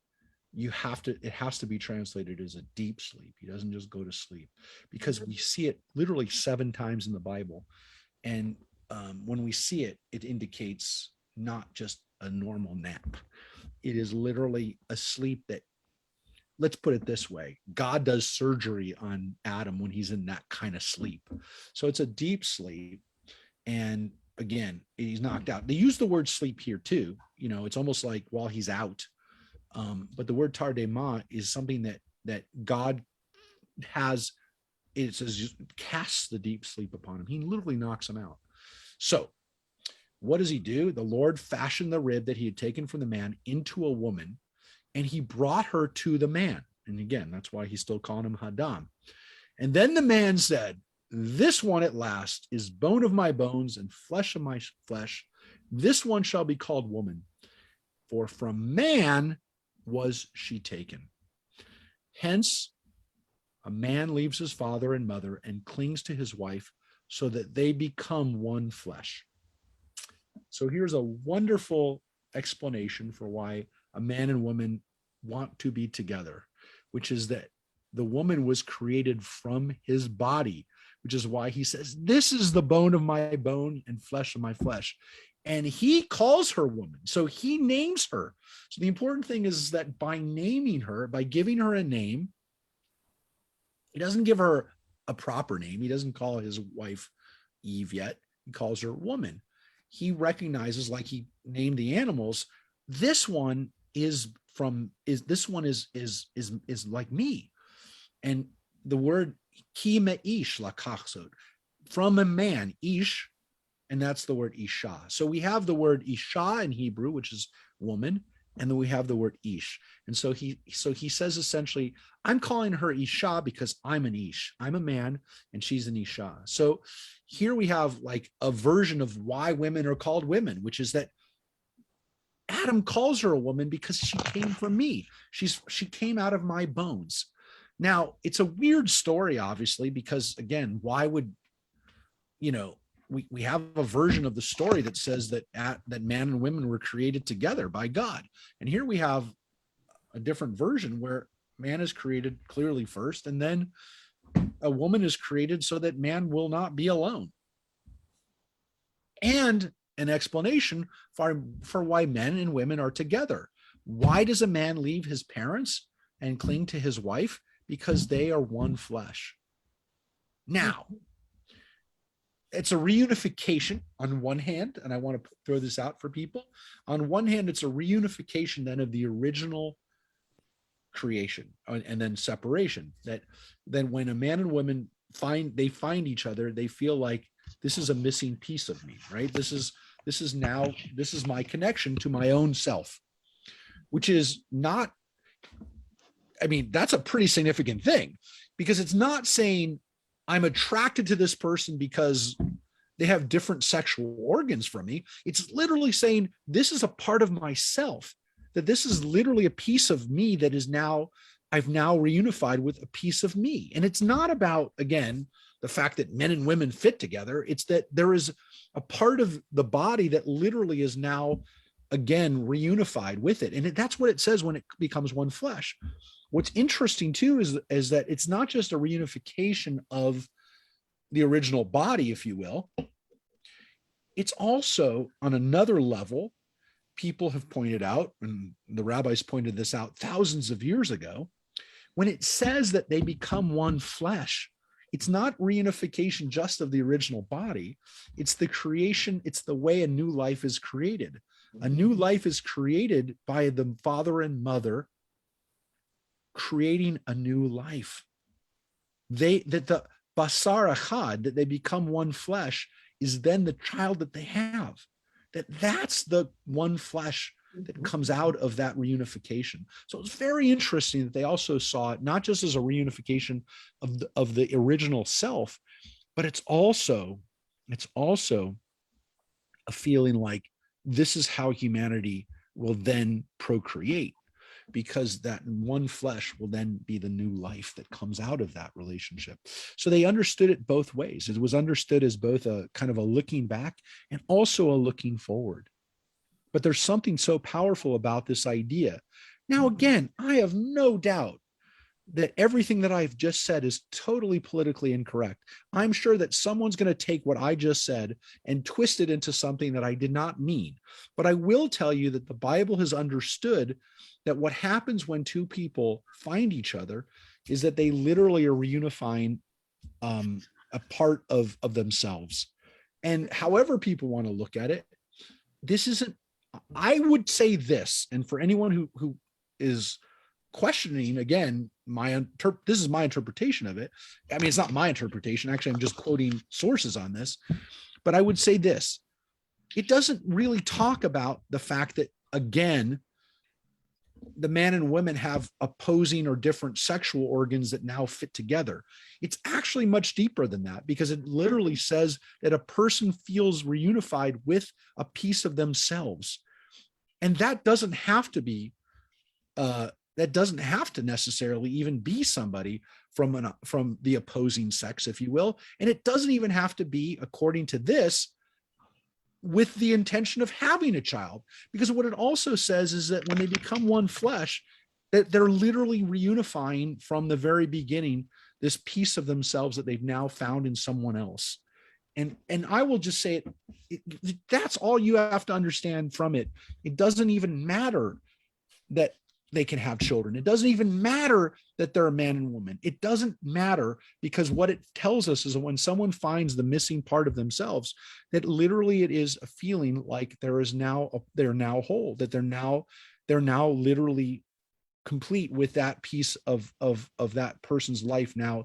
it has to be translated as a deep sleep. He doesn't just go to sleep, because we see it literally 7 times in the Bible. And when we see it, it indicates not just a normal nap. It is literally a sleep that, let's put it this way, God does surgery on Adam when he's in that kind of sleep. So it's a deep sleep. And again, he's knocked out. They use the word sleep here too. It's almost like while he's out. But the word tardema is something that God has. It says casts the deep sleep upon him. He literally knocks him out. So what does he do? The Lord fashioned the rib that he had taken from the man into a woman, and he brought her to the man. And again, that's why he's still calling him Hadam. And then the man said, "This one at last is bone of my bones and flesh of my flesh. This one shall be called woman, for from man was she taken." Hence, a man leaves his father and mother and clings to his wife, so that they become one flesh. So here's a wonderful explanation for why a man and woman want to be together, which is that the woman was created from his body, which is why he says, "This is the bone of my bone and flesh of my flesh." And he calls her woman. So he names her. So the important thing is that by naming her, by giving her a name, he doesn't give her a proper name. He doesn't call his wife Eve yet. He calls her woman. He recognizes, like he named the animals, this one is like me. And the word ki me'ish lakachsod, from a man, ish, and that's the word isha. So we have the word isha in Hebrew, which is woman, and then we have the word ish. And so he says essentially, I'm calling her isha because I'm an ish. I'm a man and she's an isha. So here we have like a version of why women are called women, which is that Adam calls her a woman because she came from me. She came out of my bones. Now, it's a weird story, obviously, because again, why would, we have a version of the story that says that man and women were created together by God. And here we have a different version where man is created clearly first, and then a woman is created so that man will not be alone. And an explanation for why men and women are together. Why does a man leave his parents and cling to his wife? Because they are one flesh. Now, it's a reunification on one hand, and I want to throw this out for people. On one hand, it's a reunification then of the original creation and then separation. That then when a man and woman find each other, they feel like this is a missing piece of me, right? This is my connection to my own self, which is not, that's a pretty significant thing, because it's not saying I'm attracted to this person because they have different sexual organs from me. It's literally saying this is a part of myself, that this is literally a piece of me that is now, I've now reunified with a piece of me. And it's not about, again, the fact that men and women fit together. It's that there is a part of the body that literally is now, again, reunified with it. And that's what it says when it becomes one flesh. What's interesting too is that it's not just a reunification of the original body, if you will. It's also on another level, people have pointed out, and the rabbis pointed this out thousands of years ago, when it says that they become one flesh, it's not reunification just of the original body. It's the creation. It's the way a new life is created. A new life is created by the father and mother creating a new life. The basar achad, that they become one flesh, is then the child that they have. That's the one flesh that comes out of that reunification. So it's very interesting that they also saw it not just as a reunification of the original self, but it's also a feeling like this is how humanity will then procreate, because that one flesh will then be the new life that comes out of that relationship. So they understood it both ways. It was understood as both a kind of a looking back and also a looking forward. But there's something so powerful about this idea. Now, again, I have no doubt that everything that I've just said is totally politically incorrect. I'm sure that someone's going to take what I just said and twist it into something that I did not mean. But I will tell you that the Bible has understood that what happens when two people find each other is that they literally are reunifying a part of themselves. And however people want to look at it, this isn't, I would say this, and for anyone who is questioning, again, this is my interpretation of it. It's not my interpretation. Actually, I'm just quoting sources on this. But I would say this. It doesn't really talk about the fact that, again, the man and women have opposing or different sexual organs that now fit together. It's actually much deeper than that, because it literally says that a person feels reunified with a piece of themselves. And that doesn't have to be, that doesn't have to necessarily even be somebody from the opposing sex, if you will. And it doesn't even have to be, according to this, with the intention of having a child, because what it also says is that when they become one flesh, that they're literally reunifying from the very beginning this piece of themselves that they've now found in someone else. And I will just say that's all you have to understand from it. It doesn't even matter that they can have children. It doesn't even matter that they're a man and woman. It doesn't matter, because what it tells us is that when someone finds the missing part of themselves, that literally it is a feeling like they're now whole, that they're now literally complete with that piece of that person's life now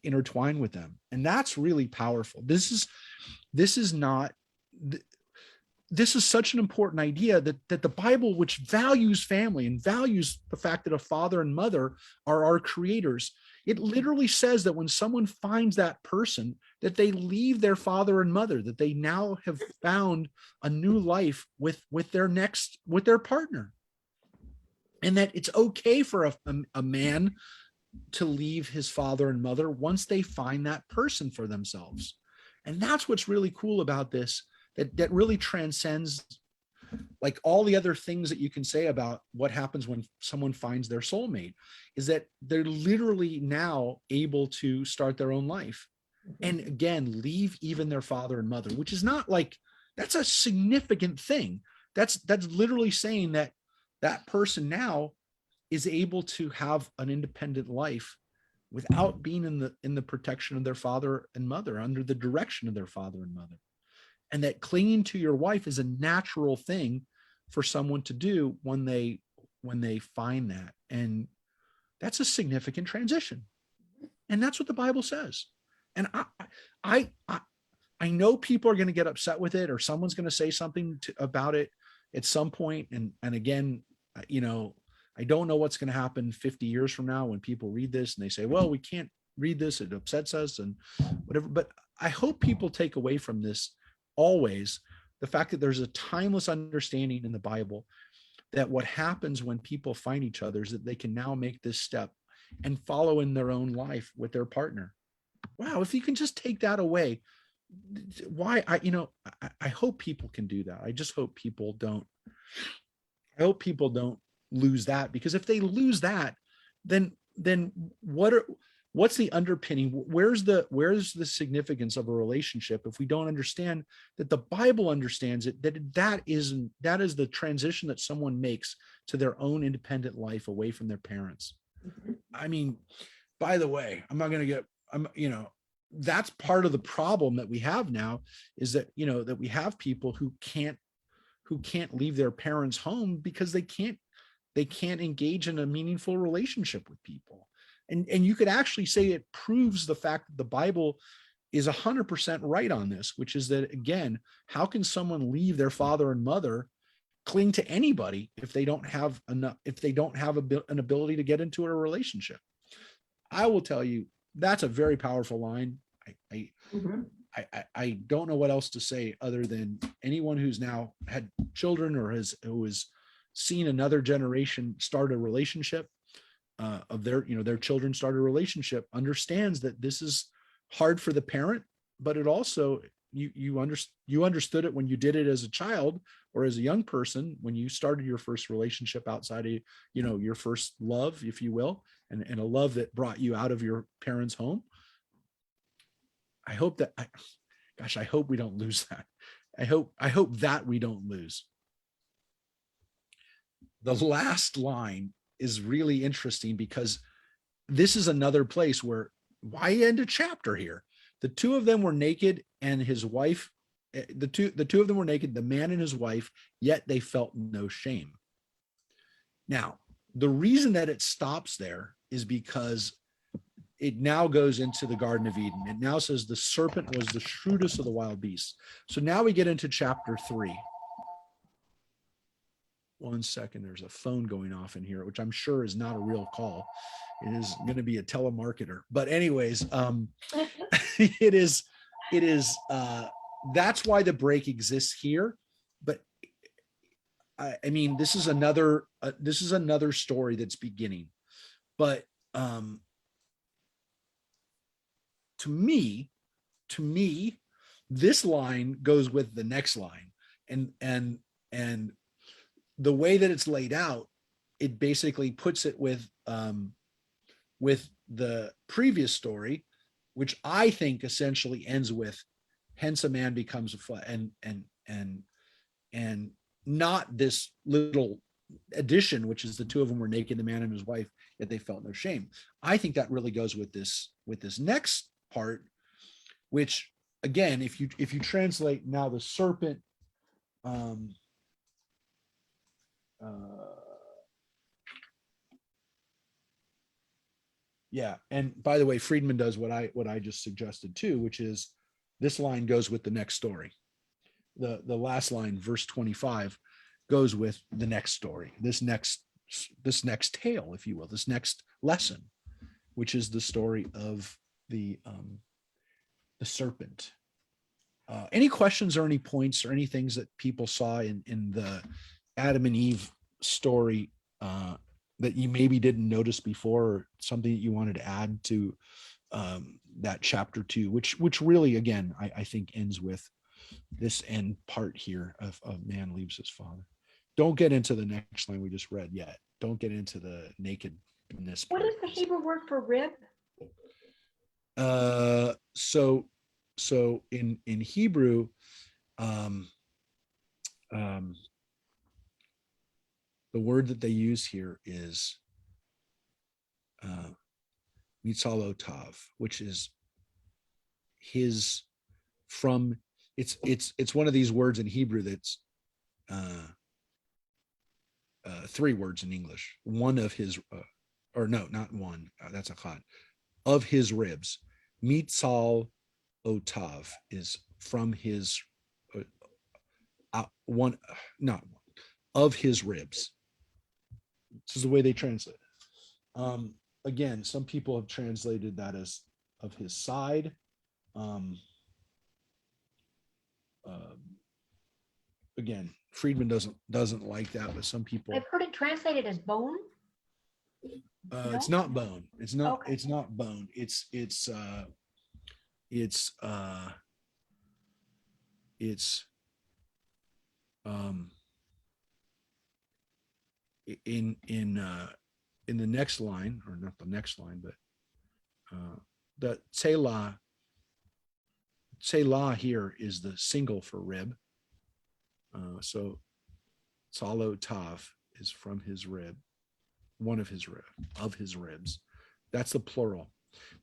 intertwined with them. And that's really powerful. This is not this is such an important idea that the Bible, which values family and values the fact that a father and mother are our creators, it literally says that when someone finds that person, that they leave their father and mother, that they now have found a new life with their partner. And that it's okay for a man to leave his father and mother once they find that person for themselves. And that's what's really cool about this, that really transcends like all the other things that you can say about what happens when someone finds their soulmate, is that they're literally now able to start their own life. And again, leave even their father and mother, which is not like, that's a significant thing. That's literally saying that that person now is able to have an independent life without being in the protection of their father and mother, under the direction of their father and mother. And that clinging to your wife is a natural thing for someone to do when they find that. And that's a significant transition. And that's what the Bible says. And I know people are going to get upset with it, or someone's going to say something about it at some point. And again, you know, I don't know what's going to happen 50 years from now when people read this and they say, well, we can't read this, it upsets us and whatever. But I hope people take away from this always the fact that there's a timeless understanding in the Bible that what happens when people find each other is that they can now make this step and follow in their own life with their partner. Wow, if you can just take that away, why I hope people can do that. I just hope people don't lose that, because if they lose that, then what's the underpinning? Where's the significance of a relationship if we don't understand that the Bible understands it, that is the transition that someone makes to their own independent life away from their parents. I mean, by the way, that's part of the problem that we have now, is that, that we have people who can't leave their parents' home because they can't engage in a meaningful relationship with people. And you could actually say it proves the fact that the Bible is 100% right on this, which is that, again, how can someone leave their father and mother, cling to anybody if they don't have an ability to get into a relationship? I will tell you, that's a very powerful line. I don't know what else to say other than anyone who's now had children or who has seen another generation start a relationship, of their children start a relationship, understands that this is hard for the parent, but it also, you understood it when you did it as a child or as a young person, when you started your first relationship outside of, your first love, if you will, and a love that brought you out of your parents' home. I hope we don't lose that. I hope that we don't lose. The last line is really interesting, because this is another place where, why end a chapter here? The two of them were naked, and his wife, the two of them were naked, the man and his wife, yet they felt no shame. Now, the reason that it stops there is because it now goes into the Garden of Eden. It now says the serpent was the shrewdest of the wild beasts. So now we get into chapter 3. One second, there's a phone going off in here, which I'm sure is not a real call. It is going to be a telemarketer. But anyways, it is, that's why the break exists here. But I mean, this is another story that's beginning. But to me, this line goes with the next line, and the way that it's laid out, it basically puts it with the previous story, which I think essentially ends with, hence a man becomes a flesh, and not this little addition, which is the two of them were naked, the man and his wife, yet they felt no shame. I think that really goes with this next part, which again, if you translate now the serpent, yeah, and by the way, Friedman does what I just suggested too, which is this line goes with the next story. the last line, verse 25, goes with the next story, this next tale, if you will, this next lesson, which is the story of the serpent. Any questions or any points or any things that people saw in the Adam and Eve story that you maybe didn't notice before, or something that you wanted to add to that chapter 2, which really, again, I think ends with this end part here of man leaves his father. Don't get into the next line we just read yet. Don't get into the nakedness part. What is the Hebrew word for rib? So in Hebrew, the word that they use here is mitzalotav, which is his, from, it's one of these words in Hebrew that's 3 words in English. One of his, or no, not one. That's a chad. Of his ribs. Mitzal otav is from his one, not one, of his ribs. This is the way they translate it. Again, some people have translated that as of his side. Again, Friedman doesn't like that, but some people. I've heard it translated as bone. No? It's not bone. It's not. Okay. It's not bone. It's in the next line, or not the next line, but the Selah here is the single for rib. So Salo Tav is from his rib, one of his ribs. That's the plural.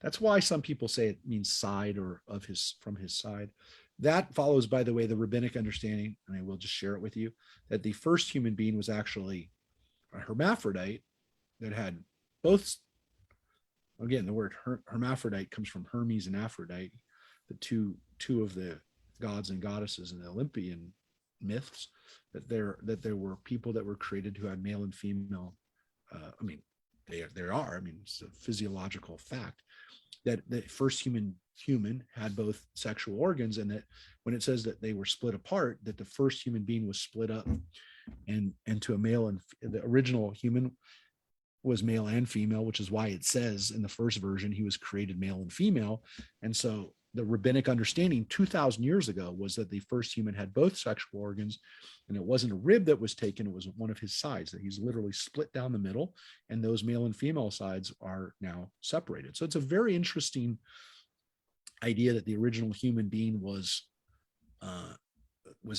That's why some people say it means side, or of his, from his side. That follows, by the way, the rabbinic understanding, and I will just share it with you, that the first human being was actually a hermaphrodite that had both. Again, the word hermaphrodite comes from Hermes and Aphrodite, the two of the gods and goddesses in the Olympian myths, that there were people that were created who had male and female. There are. I mean, it's a physiological fact that the first human had both sexual organs, and that when it says that they were split apart, that the first human being was split up and to a male, and the original human was male and female, which is why it says in the first version he was created male and female. And so the rabbinic understanding 2,000 years ago was that the first human had both sexual organs, and it wasn't a rib that was taken, it was one of his sides, that he's literally split down the middle, and those male and female sides are now separated. So it's a very interesting idea that the original human being was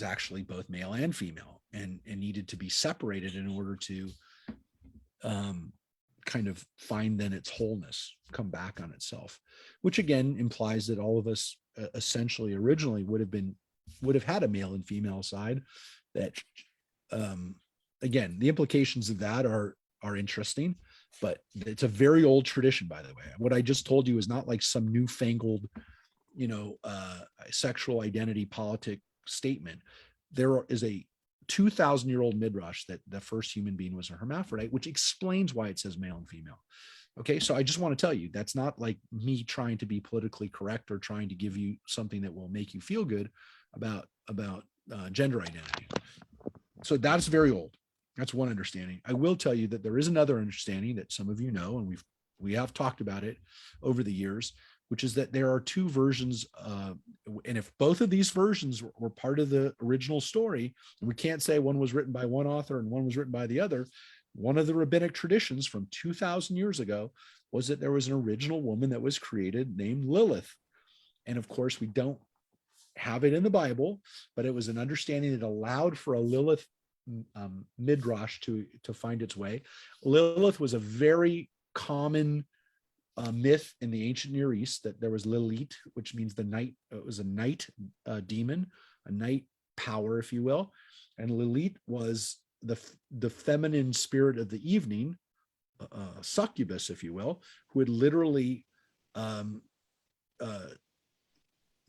actually both male and female, and needed to be separated in order to kind of find then its wholeness, come back on itself, which again implies that all of us essentially originally would have had a male and female side. That again, the implications of that are interesting, but it's a very old tradition, by the way. What I just told you is not like some newfangled, sexual identity politic statement. There is a 2,000-year-old midrash that the first human being was a hermaphrodite, which explains why it says male and female. Okay, so I just want to tell you, that's not like me trying to be politically correct or trying to give you something that will make you feel good about gender identity. So that's very old. That's one understanding. I will tell you that there is another understanding that some of you know, and we have talked about it over the years, which is that there are 2 versions, and if both of these versions were part of the original story, and we can't say one was written by one author and one was written by the other, one of the rabbinic traditions from 2,000 years ago was that there was an original woman that was created named Lilith. And of course, we don't have it in the Bible, but it was an understanding that allowed for a Lilith midrash to find its way. Lilith was a very common myth in the ancient Near East, that there was Lilith, which means the night. It was a night demon, a night power, if you will. And Lilith was the feminine spirit of the evening, succubus, if you will, who would literally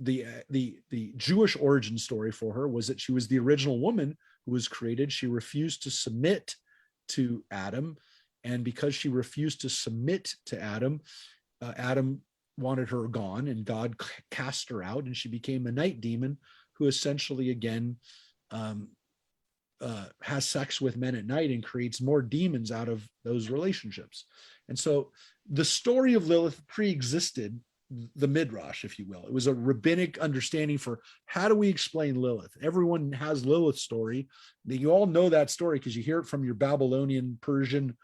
the Jewish origin story for her was that she was the original woman who was created. She refused to submit to Adam, and because she refused to submit to Adam, Adam wanted her gone, and God cast her out, and she became a night demon who essentially again has sex with men at night and creates more demons out of those relationships. And so the story of Lilith pre-existed the Midrash, if you will. It was a rabbinic understanding for how do we explain Lilith. Everyone has Lilith's story. You all know that story because you hear it from your Babylonian, Persian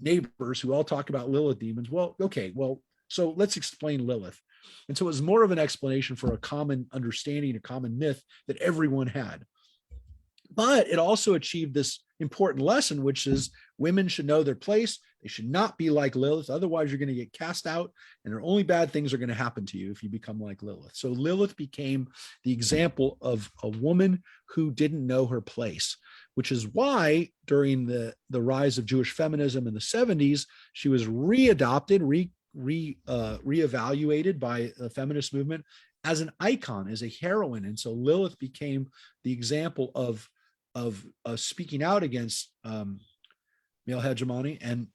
neighbors who all talk about Lilith demons. Well, okay, so let's explain Lilith. And so it was more of an explanation for a common understanding, a common myth that everyone had. But it also achieved this important lesson, which is women should know their place. They should not be like Lilith. Otherwise, you're going to get cast out, and only bad things are going to happen to you if you become like Lilith. So Lilith became the example of a woman who didn't know her place, which is why during the rise of Jewish feminism in the 70s, she was readopted, reevaluated by the feminist movement as an icon, as a heroine. And so Lilith became the example of speaking out against male hegemony, and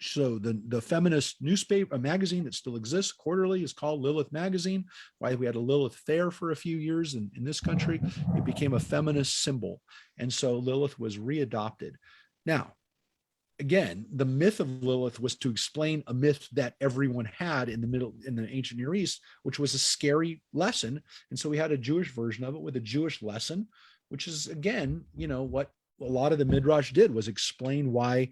so the feminist newspaper, a magazine that still exists quarterly, is called Lilith Magazine. Why we had a Lilith fair for a few years in this country. It became a feminist symbol, and so Lilith was readopted. Now, again, the myth of Lilith was to explain a myth that everyone had in the ancient Near East, which was a scary lesson. And so we had a Jewish version of it with a Jewish lesson, which is, again, what a lot of the Midrash did was explain why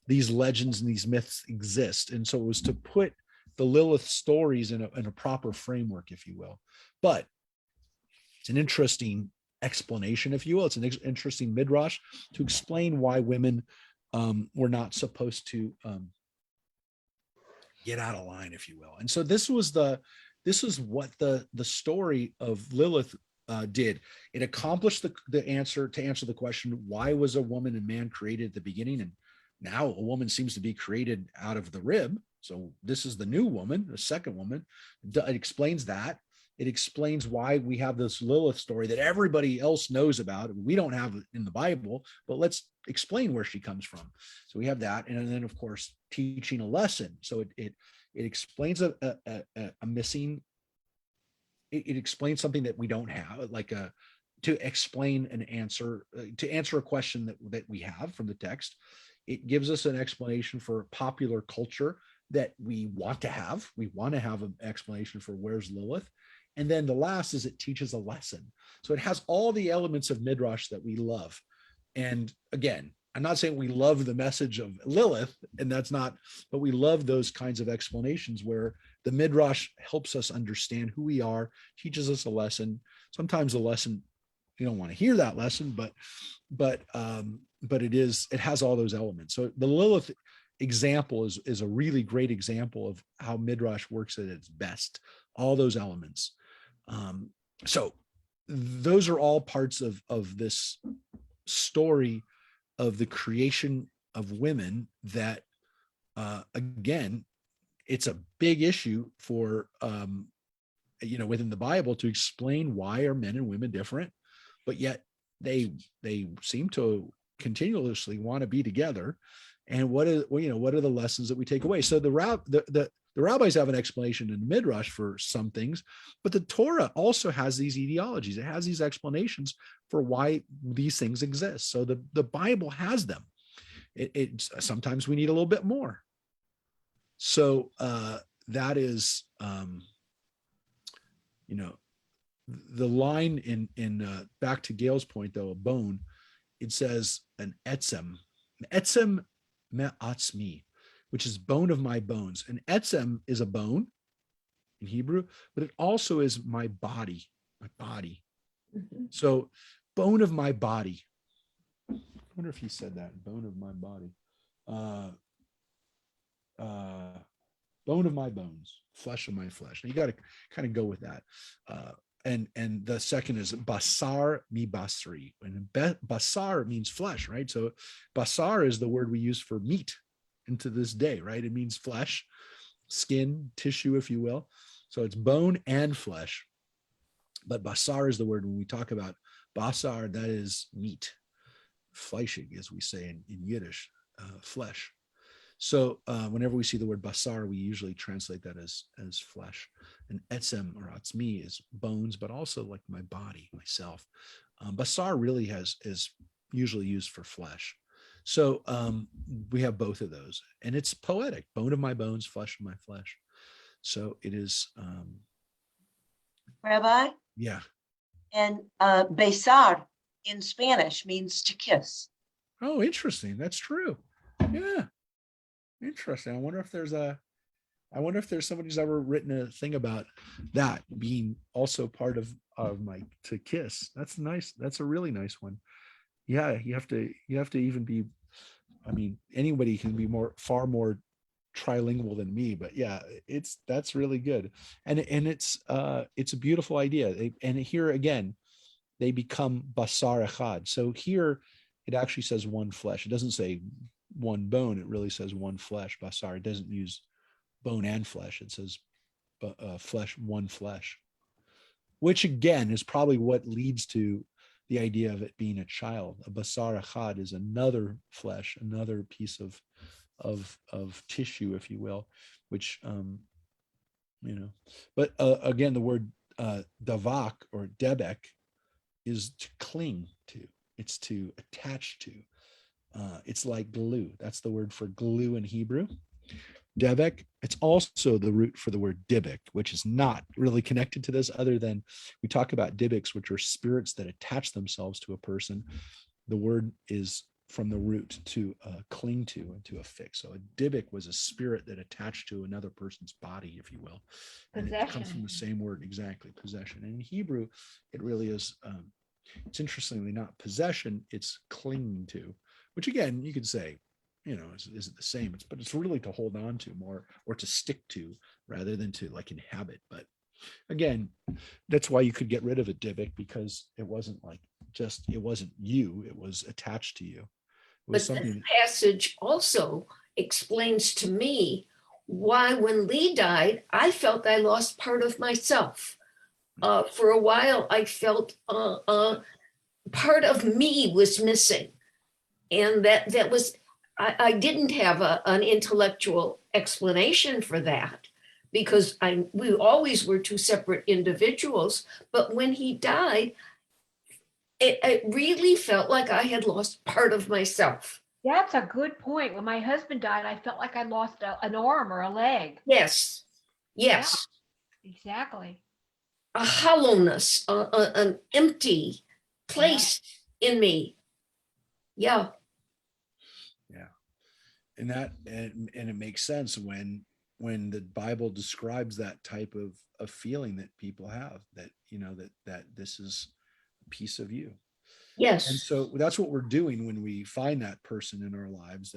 these legends and these myths exist. And so it was to put the Lilith stories in a proper framework, if you will. But it's an interesting explanation, if you will. It's an interesting Midrash to explain why women were not supposed to get out of line, if you will. And so this is what the story of Lilith did. It accomplished the answer to the question, why was a woman and man created at the beginning? And now a woman seems to be created out of the rib. So this is the new woman, the second woman. It explains that. It explains why we have this Lilith story that everybody else knows about. We don't have it in the Bible, but let's explain where she comes from. So we have that. And then, of course, teaching a lesson. So it explains a missing. It explains something that we don't have, to explain an answer, to answer a question that we have from the text. It gives us an explanation for popular culture that we want to have. We want to have an explanation for where's Lilith. And then the last is it teaches a lesson. So it has all the elements of Midrash that we love. And again, I'm not saying we love the message of Lilith, and that's not, but we love those kinds of explanations where the Midrash helps us understand who we are, teaches us a lesson. Sometimes a lesson, you don't want to hear that lesson, but it has all those elements. So the Lilith example is a really great example of how Midrash works at its best, all those elements. So those are all parts of this story of the creation of women that, again, it's a big issue for, within the Bible to explain why are men and women different, but yet they seem to continuously want to be together. And what are the lessons that we take away? So the rabbis have an explanation in the Midrash for some things, but the Torah also has these etiologies. It has these explanations for why these things exist. So the Bible has them. It sometimes we need a little bit more. So that is, the line in back to Gail's point, though, a bone, it says an etzem me'atzmi, which is bone of my bones. An etzem is a bone in Hebrew, but it also is my body. Mm-hmm. So bone of my body. I wonder if he said that, bone of my body. Bone of my bones, flesh of my flesh. Now you got to kind of go with that. And the second is basar mi basri. And basar means flesh, right? So basar is the word we use for meat into this day, right? It means flesh, skin, tissue, if you will. So it's bone and flesh. But basar is the word when we talk about basar, that is meat, fleischig, as we say in Yiddish, flesh. So whenever we see the word basar, we usually translate that as flesh. And etzem or atzmi is bones, but also like my body, myself. Basar really is usually used for flesh. So we have both of those, and it's poetic: bone of my bones, flesh of my flesh. So it is. Rabbi? Yeah. And besar in Spanish means to kiss. Oh, interesting. That's true. Yeah. Interesting. I wonder if there's somebody who's ever written a thing about that being also part of my to kiss. That's nice. That's a really nice one. Yeah, you have to even be, I mean, anybody can be far more trilingual than me, but yeah, that's really good. And it's a beautiful idea. And here again, they become basar echad. So here it actually says one flesh. It doesn't say one bone. It really says one flesh, basar. It doesn't use bone and flesh. It says flesh, one flesh, which again is probably what leads to the idea of it being a child. A basar echad is another flesh, another piece of tissue, if you will, which but again, the word davak or debek is to cling to. It's to attach to. It's like glue. That's the word for glue in Hebrew. Debek, it's also the root for the word dibik, which is not really connected to this, other than we talk about dibiks, which are spirits that attach themselves to a person. The word is from the root to cling to and to affix. So a dibik was a spirit that attached to another person's body, if you will. And it comes from the same word, exactly, possession. And in Hebrew, it really is, it's interestingly not possession, it's clinging to, which again, you could say, is it the same? But it's really to hold on to more, or to stick to, rather than to like inhabit. But again, that's why you could get rid of a dibik, because it wasn't it wasn't you, it was attached to you. It was But something. the passage also explains to me why, when Lee died, I felt I lost part of myself. For a while, I felt part of me was missing, and that was, I didn't have an intellectual explanation for that, because we always were two separate individuals. But when he died, it really felt like I had lost part of myself. That's a good point. When my husband died, I felt like I lost an arm or a leg. Yes. Yeah, exactly. A hollowness, an empty place in me. Yeah. And it makes sense when the Bible describes that type of feeling that people have, that that this is a piece of you. Yes. And so that's what we're doing when we find that person in our lives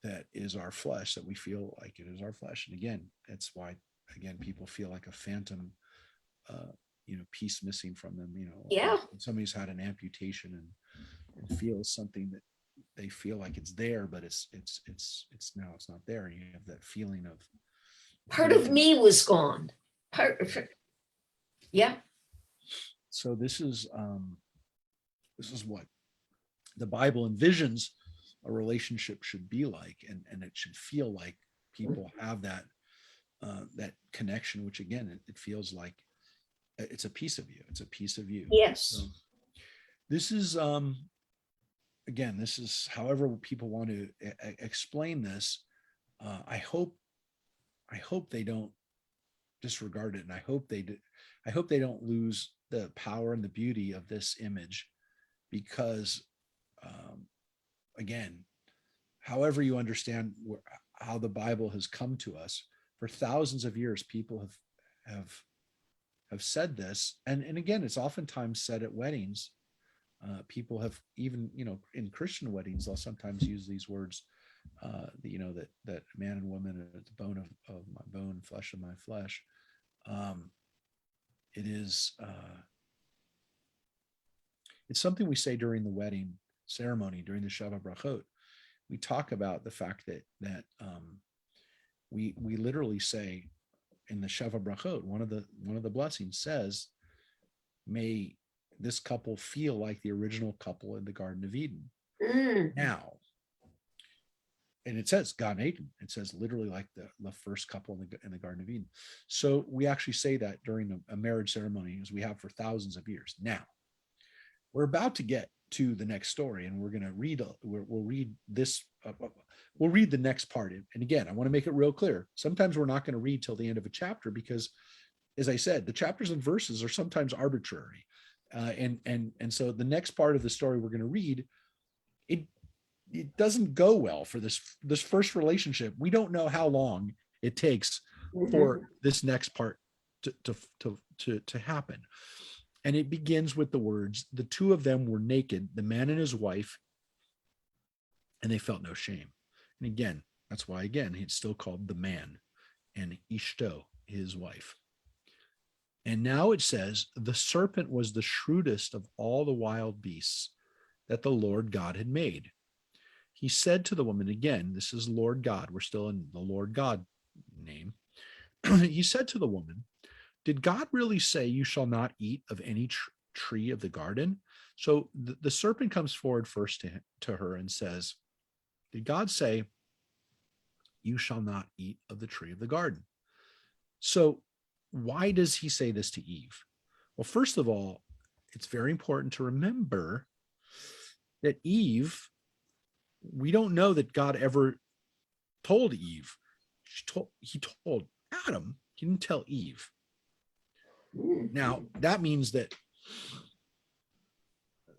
that is our flesh, that we feel like it is our flesh. And again, that's why people feel like a phantom piece missing from them. Yeah. Somebody's had an amputation and feels something that they feel like it's there, but it's now it's not there. You have that feeling of part of me was gone. Yeah. So this is what the Bible envisions a relationship should be like, and it should feel like people have that connection, which again, it feels like it's a piece of you. It's a piece of you. Yes. So this is again, this is however people want to explain this. I hope they don't disregard it, and I hope they don't lose the power and the beauty of this image, because again, however you understand how the Bible has come to us, for thousands of years, people have said this, and again, it's oftentimes said at weddings. People have even, in Christian weddings, they'll sometimes use these words, that man and woman are the bone of my bone, flesh of my flesh. It is, it's something we say during the wedding ceremony, during the Shabbat Brachot. We talk about the fact that we literally say, in the Sheva Brachot, one of the blessings says, may this couple feel like the original couple in the Garden of Eden. Now, and it says Gan Eden. It says literally like the first couple in the Garden of Eden. So we actually say that during a marriage ceremony, as we have for thousands of years. Now, we're about to get to the next story, and we're going to read. We'll read this. We'll read the next part. And again, I want to make it real clear. Sometimes we're not going to read till the end of a chapter because, as I said, the chapters and verses are sometimes arbitrary. And so the next part of the story we're going to read, it doesn't go well for this first relationship. We don't know how long it takes for this next part to happen. And it begins with the words, the two of them were naked, the man and his wife, and they felt no shame. And again, that's why, again, it's still called the man and Ishto, his wife. And now it says, the serpent was the shrewdest of all the wild beasts that the Lord God had made. He said to the woman, again, this is Lord God. We're still in the Lord God name. He said to the woman, did God really say you shall not eat of any tree of the garden? So the serpent comes forward first to her and says, did God say you shall not eat of the tree of the garden? So why does he say this to Eve? Well, first of all, it's very important to remember that Eve, we don't know that God ever told Eve. He told Adam. He didn't tell Eve. Now, that means that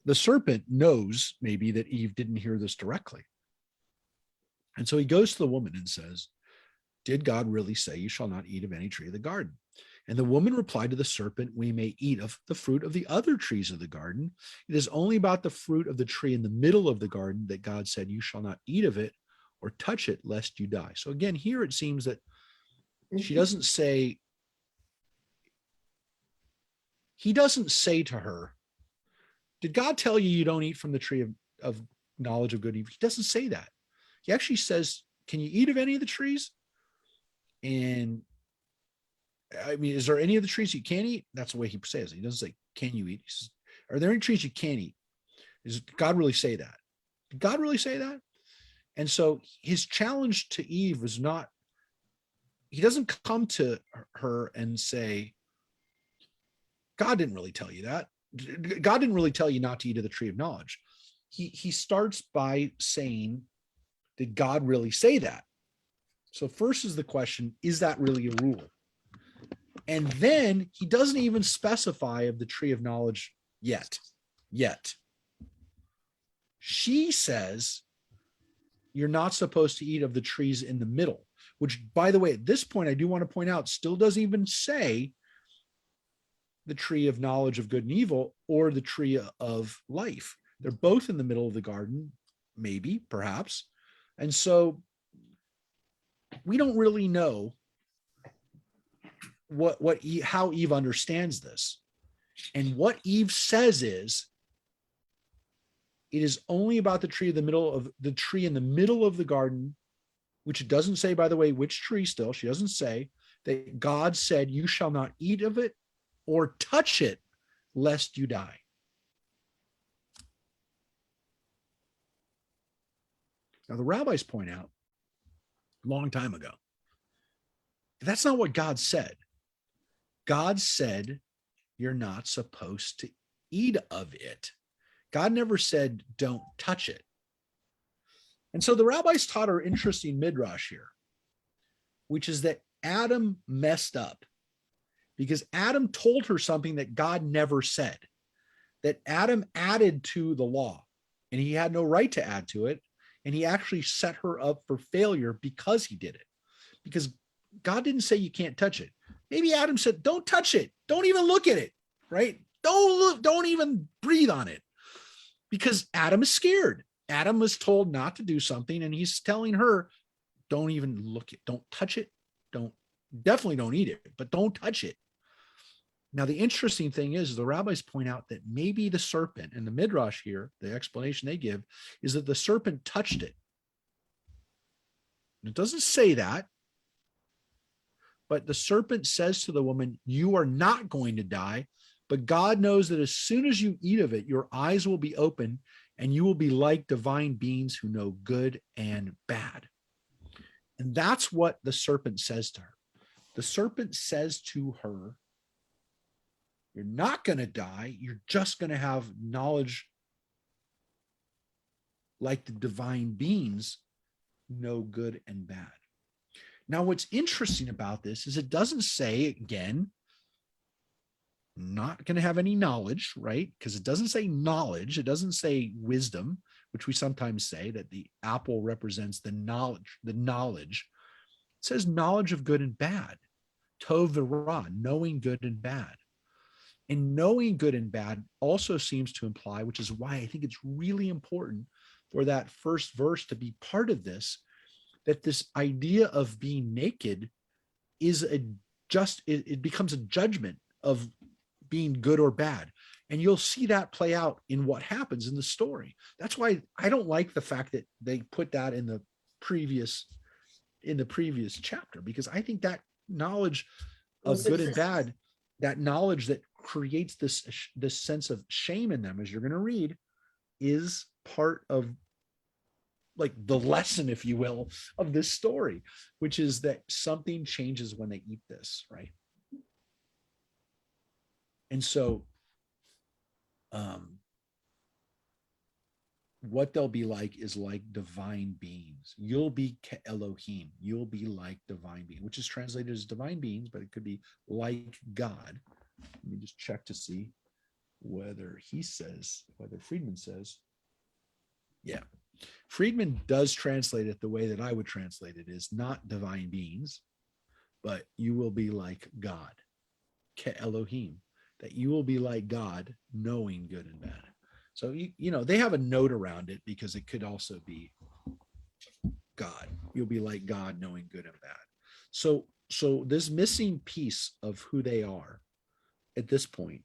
the serpent knows maybe that Eve didn't hear this directly. And so he goes to the woman and says, did God really say you shall not eat of any tree of the garden? And the woman replied to the serpent, we may eat of the fruit of the other trees of the garden. It is only about the fruit of the tree in the middle of the garden that God said, you shall not eat of it or touch it, lest you die. So again, here it seems that she doesn't say, he doesn't say to her, did God tell you you don't eat from the tree of knowledge of good and evil? He doesn't say that. He actually says, can you eat of any of the trees? And I mean, is there any of the trees you can't eat? That's the way he says it. He doesn't say, can you eat? He says, are there any trees you can't eat? Does God really say that? Did God really say that? And so his challenge to Eve was not, he doesn't come to her and say, God didn't really tell you that. God didn't really tell you not to eat of the tree of knowledge. He starts by saying, did God really say that? So first is the question, is that really a rule? And then he doesn't even specify of the tree of knowledge yet. She says, you're not supposed to eat of the trees in the middle, which, by the way, at this point, I do want to point out, still doesn't even say the tree of knowledge of good and evil or the tree of life. They're both in the middle of the garden, maybe, perhaps. And so we don't really know how Eve understands this. And what Eve says is, it is only about the tree in the middle of the garden, which it doesn't say, by the way, which tree still. She doesn't say that God said, you shall not eat of it or touch it, lest you die. Now, the rabbis point out a long time ago, that's not what God said. God said, you're not supposed to eat of it. God never said, don't touch it. And so the rabbis taught our interesting midrash here, which is that Adam messed up because Adam told her something that God never said, that Adam added to the law, and he had no right to add to it. And he actually set her up for failure because he did it, because God didn't say you can't touch it. Maybe Adam said, don't touch it. Don't even look at it, right? Don't even breathe on it, because Adam is scared. Adam was told not to do something, and he's telling her, don't even look at, don't touch it. Definitely don't eat it, but don't touch it. Now, the interesting thing is the rabbis point out that maybe the serpent, and the midrash here, the explanation they give is that the serpent touched it. It doesn't say that, But the serpent says to the woman, you are not going to die, but God knows that as soon as you eat of it, your eyes will be open and you will be like divine beings who know good and bad. And that's what the serpent says to her. The serpent says to her, you're not going to die. You're just going to have knowledge like the divine beings know good and bad. Now, what's interesting about this is it doesn't say, again, not going to have any knowledge, right? Because it doesn't say knowledge. It doesn't say wisdom, which we sometimes say that the apple represents the knowledge, It says knowledge of good and bad. Tov v'ra, knowing good and bad. And knowing good and bad also seems to imply, which is why I think it's really important for that first verse to be part of this, that this idea of being naked is it becomes a judgment of being good or bad. And you'll see that play out in what happens in the story. That's why I don't like the fact that they put that in the previous chapter, because I think that knowledge of good and bad, that knowledge that creates this sense of shame in them, as you're going to read, is part of like the lesson, if you will, of this story, which is that something changes when they eat this, right? And so what they'll be like is like divine beings. You'll be Elohim. You'll be like divine beings, which is translated as divine beings, but it could be like God. Let me just check to see whether Friedman says. Yeah. Friedman does translate it the way that I would translate it, is not divine beings, but you will be like God. Ke Elohim. That you will be like God, knowing good and bad. So, they have a note around it because it could also be God. You'll be like God, knowing good and bad. So this missing piece of who they are at this point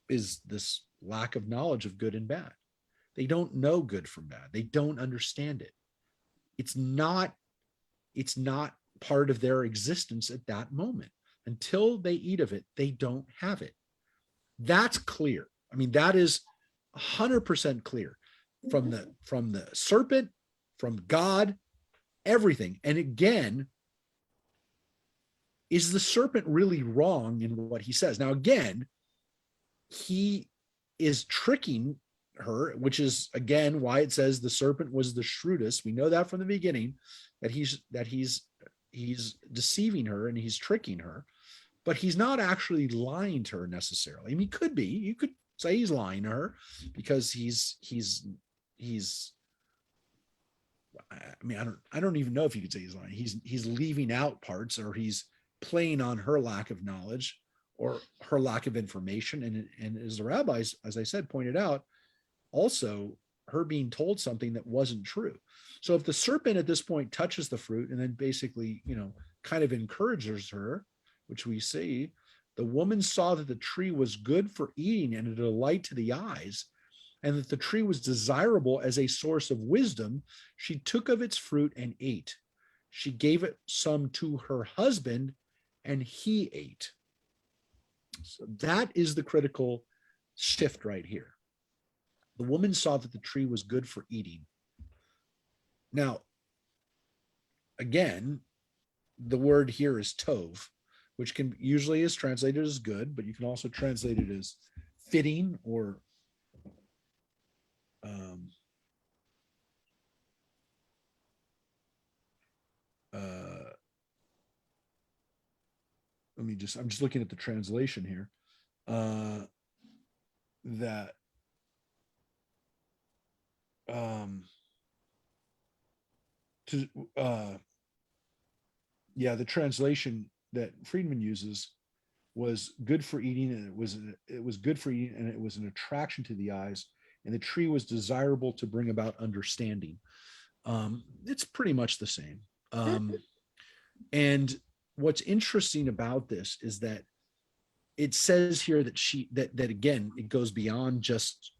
is this lack of knowledge of good and bad. They don't know good from bad. They don't understand it. It's not part of their existence at that moment. Until they eat of it, they don't have it. That's clear. I mean, that is 100% clear from the serpent, from God, everything. And again, is the serpent really wrong in what he says? Now, again, he is tricking her, which is again why it says the serpent was the shrewdest. We know that from the beginning, that he's deceiving her and he's tricking her, but he's not actually lying to her necessarily. I mean, he could be. You could say he's lying to her because he's I mean, I don't even know if you could say he's lying. He's leaving out parts, or he's playing on her lack of knowledge or her lack of information. And as the rabbis, as I said, pointed out, also her being told something that wasn't true. So if the serpent at this point touches the fruit and then basically, kind of encourages her, which we see, the woman saw that the tree was good for eating and a delight to the eyes, and that the tree was desirable as a source of wisdom. She took of its fruit and ate. She gave it some to her husband, and he ate. So that is the critical shift right here. The woman saw that the tree was good for eating. Now, again, the word here is tov, which can usually is translated as good, but you can also translate it as fitting or I'm just looking at the translation here. The translation that Friedman uses was good for eating, and it was good for eating, and it was an attraction to the eyes, and the tree was desirable to bring about understanding. It's pretty much the same. And what's interesting about this is that it says here that that again, it goes beyond just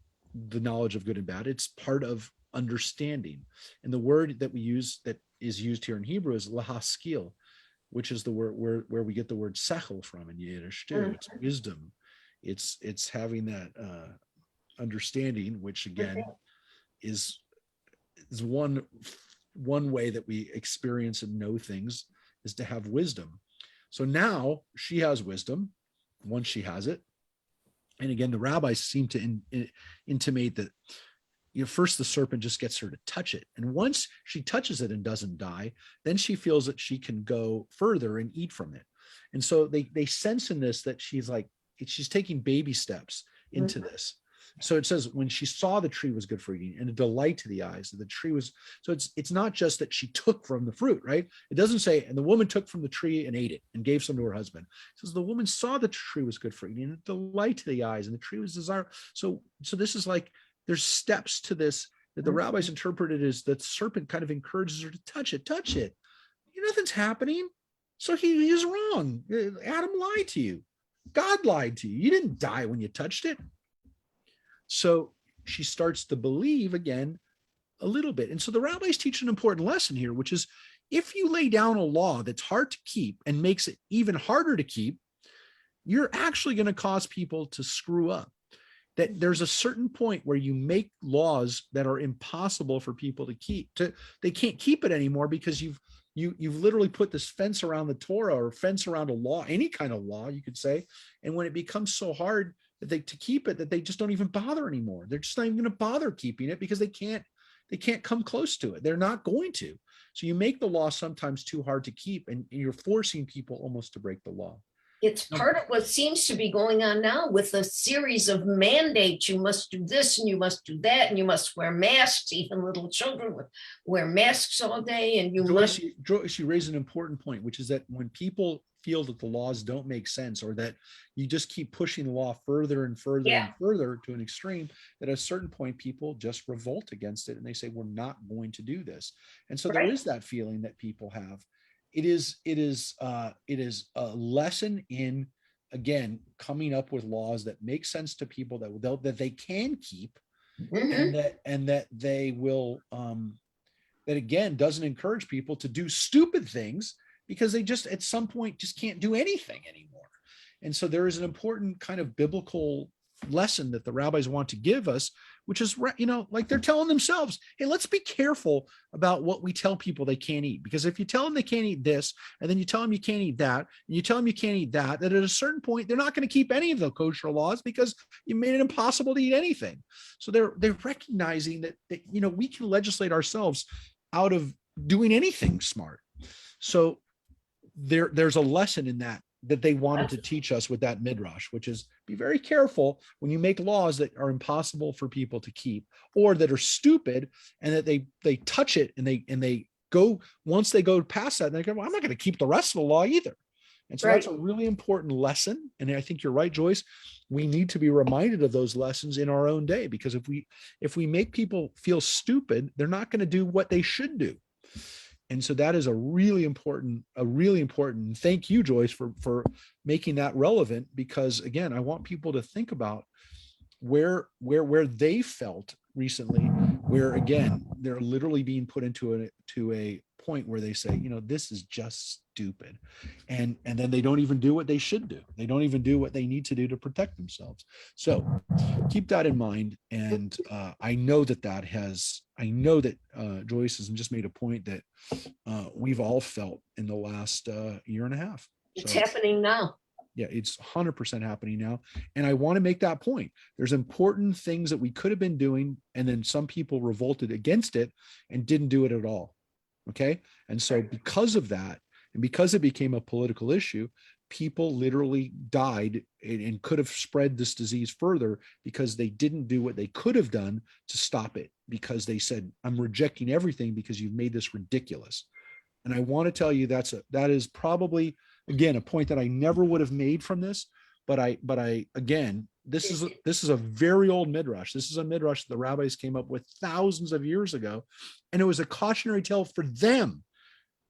the knowledge of good and bad. It's part of understanding. And the word that we use that is used here in Hebrew is lahaskil, which is the word where we get the word sechel from in Yiddish too. It's wisdom. It's having that understanding, which again is one way that we experience and know things, is to have wisdom. So now she has wisdom once she has it. And again, the rabbis seem to intimate that, first the serpent just gets her to touch it. And once she touches it and doesn't die, then she feels that she can go further and eat from it. And so they sense in this that she's taking baby steps into this. So it says, when she saw the tree was good for eating and a delight to the eyes, that the tree was, so it's not just that she took from the fruit, right? It doesn't say, and the woman took from the tree and ate it and gave some to her husband. It says the woman saw the tree was good for eating and a delight to the eyes, and the tree was desirable. So this is like, there's steps to this that the rabbis interpreted as the serpent kind of encourages her to touch it. Nothing's happening. So he is wrong. Adam lied to you. God lied to you. You didn't die when you touched it. So she starts to believe again a little bit. And so the rabbis teach an important lesson here, which is, if you lay down a law that's hard to keep and makes it even harder to keep, you're actually going to cause people to screw up. That there's a certain point where you make laws that are impossible for people to keep. They can't keep it anymore because you've literally put this fence around the Torah, or fence around a law, any kind of law, you could say. And when it becomes so hard to keep it, that they just don't even bother anymore. They're just not even going to bother keeping it because they can't come close to it. They're not going to. So you make the law sometimes too hard to keep, and you're forcing people almost to break the law. It's part of what seems to be going on now with a series of mandates. You must do this and you must do that, and you must wear masks. Even little children wear masks all day. And Joyce, you raise an important point, which is that when people feel that the laws don't make sense, or that you just keep pushing the law further and further and further to an extreme, that at a certain point people just revolt against it and they say, we're not going to do this. And so there is that feeling that people have. It is a lesson in, again, coming up with laws that make sense to people, that they can keep, and that they will that again doesn't encourage people to do stupid things, because they just at some point just can't do anything anymore. And so there is an important kind of biblical lesson that the rabbis want to give us, which is, like they're telling themselves, hey, let's be careful about what we tell people they can't eat. Because if you tell them they can't eat this, and then you tell them you can't eat that, and you tell them you can't eat that at a certain point, they're not going to keep any of the kosher laws because you made it impossible to eat anything. So they're recognizing that we can legislate ourselves out of doing anything smart. So there's a lesson in that they wanted to teach us with that midrash, which is, be very careful when you make laws that are impossible for people to keep, or that are stupid, and that they touch it and they go, once they go past that, they go, well, I'm not going to keep the rest of the law either. And so that's a really important lesson. And I think you're right, Joyce. We need to be reminded of those lessons in our own day, because if we make people feel stupid, they're not going to do what they should do. And so that is a really important, thank you, Joyce, for making that relevant, because again, I want people to think about where they felt recently, where again, they're literally being put into a point where they say, this is just stupid. And then they don't even do what they should do. They don't even do what they need to do to protect themselves. So keep that in mind. And I know that Joyce has just made a point that we've all felt in the last year and a half. It's happening now. Yeah, it's 100% happening now. And I want to make that point. There's important things that we could have been doing, and then some people revolted against it and didn't do it at all. Okay. And so because of that, and because it became a political issue, people literally died and could have spread this disease further, because they didn't do what they could have done to stop it, because they said, I'm rejecting everything because you've made this ridiculous. And I want to tell you that is probably, again, a point that I never would have made from this, but I again, this is a very old midrash. This is a midrash the rabbis came up with thousands of years ago. And it was a cautionary tale for them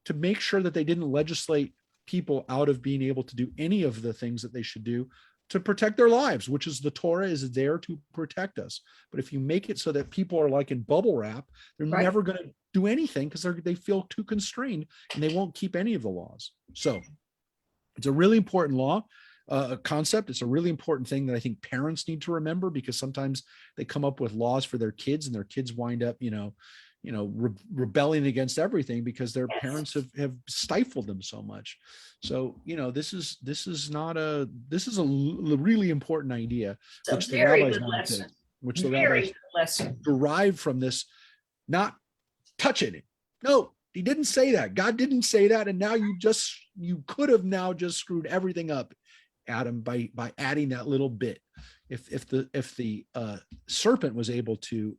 to make sure that they didn't legislate people out of being able to do any of the things that they should do to protect their lives, which is, the Torah is there to protect us. But if you make it so that people are like in bubble wrap, they're never going to do anything because they feel too constrained and they won't keep any of the laws. So it's a really important law, concept. It's a really important thing that I think parents need to remember, because sometimes they come up with laws for their kids and their kids wind up, rebelling against everything because their parents have stifled them so much. So, this is a really important idea, which the rabbis wanted to, which the rabbis derived from this, not touching it. No, he didn't say that. God didn't say that. And now you could have now just screwed everything up, Adam, by adding that little bit. If the serpent was able to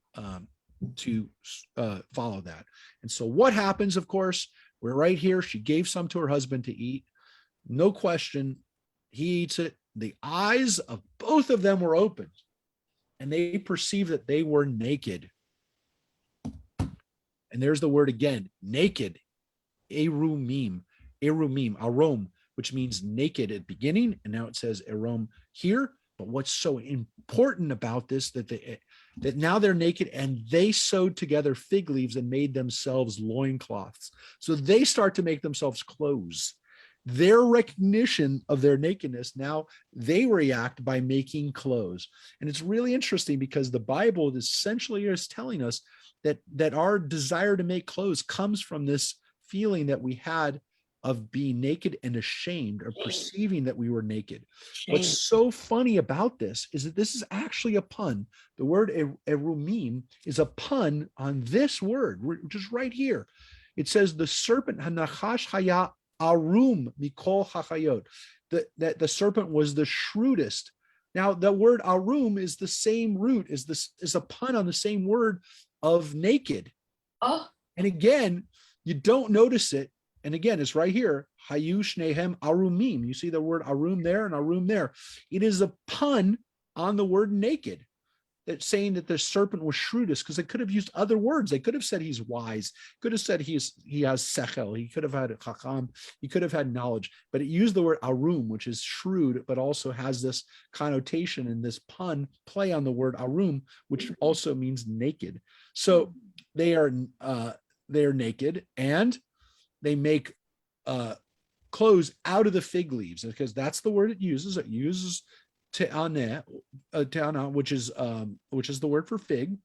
follow that. And so what happens, of course, we're right here. She gave some to her husband to eat. No question. He eats it. The eyes of both of them were opened, and they perceived that they were naked. And there's the word again, naked, erumim, arom, which means naked at beginning. And now it says arom here. But what's so important about this, that now they're naked, and they sewed together fig leaves and made themselves loincloths. So they start to make themselves clothes. Their recognition of their nakedness, now they react by making clothes. And it's really interesting because the Bible essentially is telling us that our desire to make clothes comes from this feeling that we had of being naked and ashamed, or perceiving that we were naked. What's so funny about this is that this is actually a pun. The word erumim is a pun on this word, which is right here. It says the serpent hanachash haya arum mikol hachayot. That the serpent was the shrewdest. Now the word arum is the same root, is a pun on the same word of naked. Oh. And again, you don't notice it. And again, it's right here. Hayu shnehem arumim. You see the word arum there and arum there. It is a pun on the word naked, that's saying that the serpent was shrewdest, because they could have used other words. They could have said he's wise, could have said he has sechel, he could have had chacham, he could have had knowledge, but it used the word arum, which is shrewd, but also has this connotation and this pun play on the word arum, which also means naked. So they are naked, and they make clothes out of the fig leaves, because that's the word it uses. It uses te'aneh, which is the word for fig,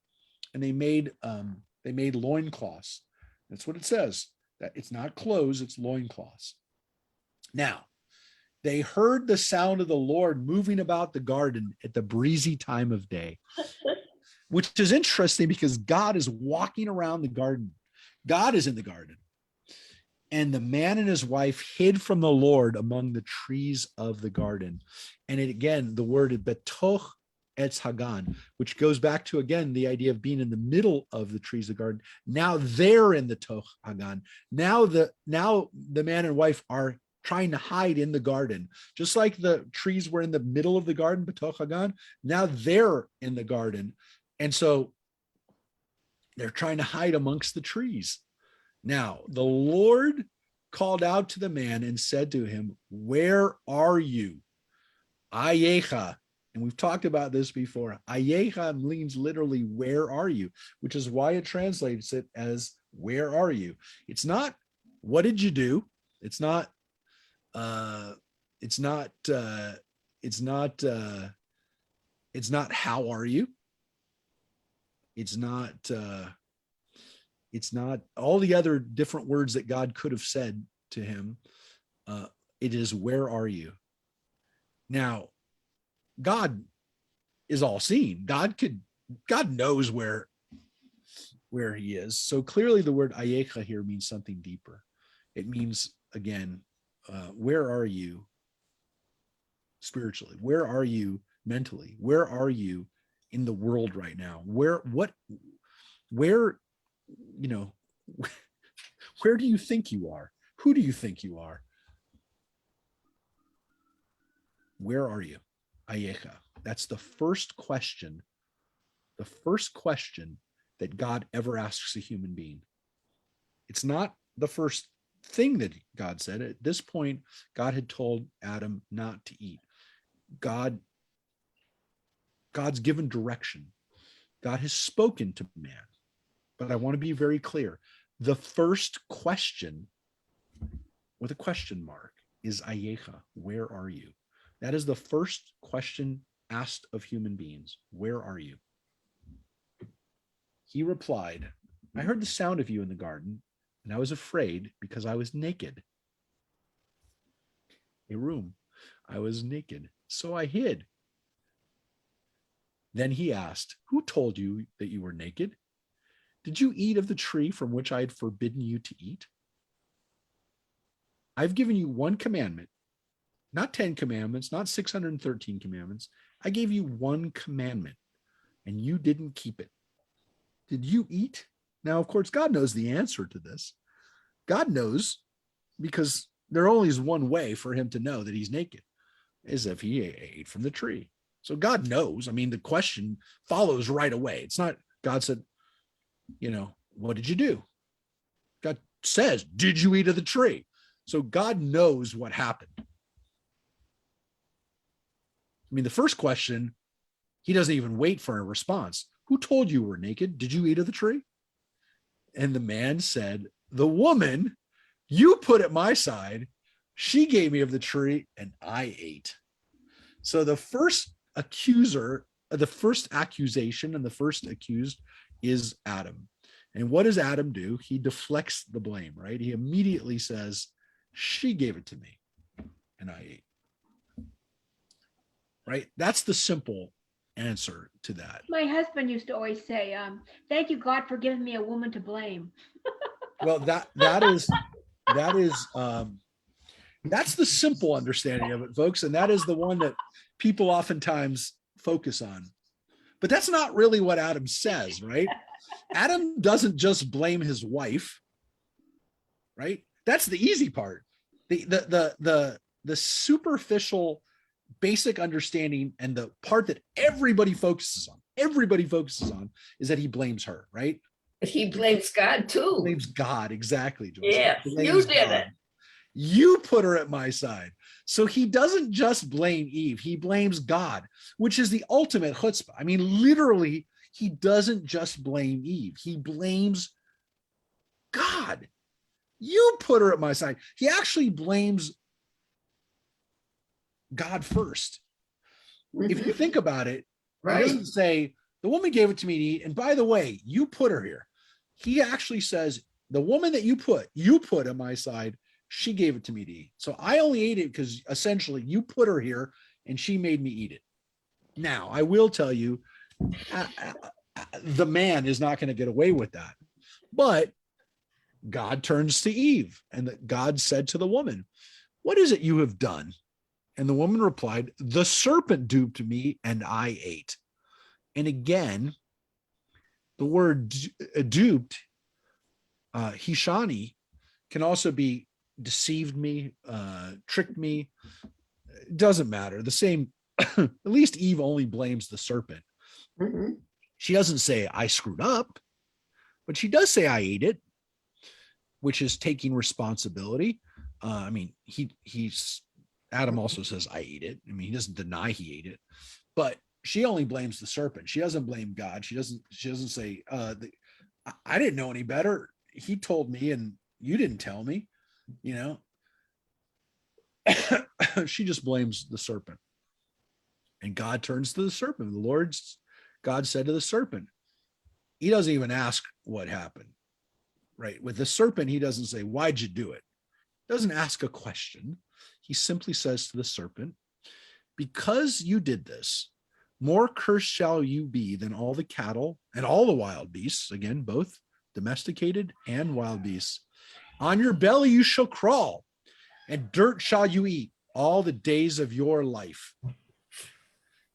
and they made loincloths. That's what it says. That it's not clothes, it's loincloths. Now, they heard the sound of the Lord moving about the garden at the breezy time of day, which is interesting because God is walking around the garden. God is in the garden. And the man and his wife hid from the Lord among the trees of the garden. And again, the word betoch etz hagan, which goes back to, again, the idea of being in the middle of the trees of the garden. Now they're in the toch hagan. Now the man and wife are trying to hide in the garden. Just like the trees were in the middle of the garden, betoch hagan, now they're in the garden. And so they're trying to hide amongst the trees. Now, the Lord called out to the man and said to him, "Where are you?" Ayecha. And we've talked about this before. Ayecha means literally, "Where are you?" which is why it translates it as, "Where are you?" It's not, "What did you do?" It's not, "How are you?" It's not all the other different words that God could have said to him. It is, "Where are you?" Now, God is all seeing. God knows where he is. So clearly the word ayecha here means something deeper. It means, again, where are you spiritually? Where are you mentally? Where are you in the world right now? Where do you think you are? Who do you think you are? Where are you? Ayecha. That's the first question that God ever asks a human being. It's not the first thing that God said. At this point, God had told Adam not to eat. God's given direction. God has spoken to man. But I want to be very clear. The first question with a question mark is Ayecha, where are you? That is the first question asked of human beings. Where are you? He replied, I heard the sound of you in the garden, and I was afraid because I was naked. A room. I was naked, so I hid. Then he asked, who told you that you were naked? Did you eat of the tree from which I had forbidden you to eat? I've given you one commandment, not 10 commandments, not 613 commandments. I gave you one commandment, and you didn't keep it. Did you eat? Now, of course, God knows the answer to this. God knows, because there only is one way for him to know that he's naked, is if he ate from the tree. So God knows. I mean, the question follows right away. It's not God said, what did you do? God says, did you eat of the tree? So God knows what happened. I mean, the first question, he doesn't even wait for a response. Who told you were naked? Did you eat of the tree? And the man said, the woman you put at my side, she gave me of the tree and I ate. So the first accuser, the first accusation and the first accused is Adam. And what does Adam do? He deflects the blame, right? He immediately says, she gave it to me and I ate. Right? That's the simple answer to that. My husband used to always say, thank you, God, for giving me a woman to blame. Well, that's the simple understanding of it, folks. And that is the one that people oftentimes focus on. But that's not really what Adam says, right? Adam doesn't just blame his wife, right? That's the easy part. The superficial basic understanding and the part that everybody focuses on is that he blames her, right? He blames God too. He blames God, exactly, Joyce. Yeah, you did it. You put her at my side. So he doesn't just blame Eve, he blames God, which is the ultimate chutzpah. I mean, literally, he doesn't just blame Eve, he blames God. You put her at my side. He actually blames God first. If you think about it, right. He doesn't say, the woman gave it to me to eat, and by the way, you put her here. He actually says, the woman that you put at my side, she gave it to me to eat. So I only ate it because essentially you put her here and she made me eat it. Now, I will tell you, the man is not going to get away with that. But God turns to Eve, and God said to the woman, what is it you have done? And the woman replied, the serpent duped me and I ate. And again, the word duped, hishani, can also be deceived me, tricked me. It doesn't matter. The same, at least Eve only blames the serpent. Mm-hmm. She doesn't say, I screwed up, but she does say, I ate it, which is taking responsibility. I mean, Adam also says, I ate it. I mean, he doesn't deny he ate it, but she only blames the serpent. She doesn't blame God. She doesn't say, I didn't know any better. He told me and you didn't tell me, she just blames the serpent. And God turns to the serpent. God said to the serpent, he doesn't even ask what happened, right? With the serpent, he doesn't say, why'd you do it? He doesn't ask a question. He simply says to the serpent, because you did this, more cursed shall you be than all the cattle and all the wild beasts, again, both domesticated and wild beasts. On your belly you shall crawl, and dirt shall you eat all the days of your life.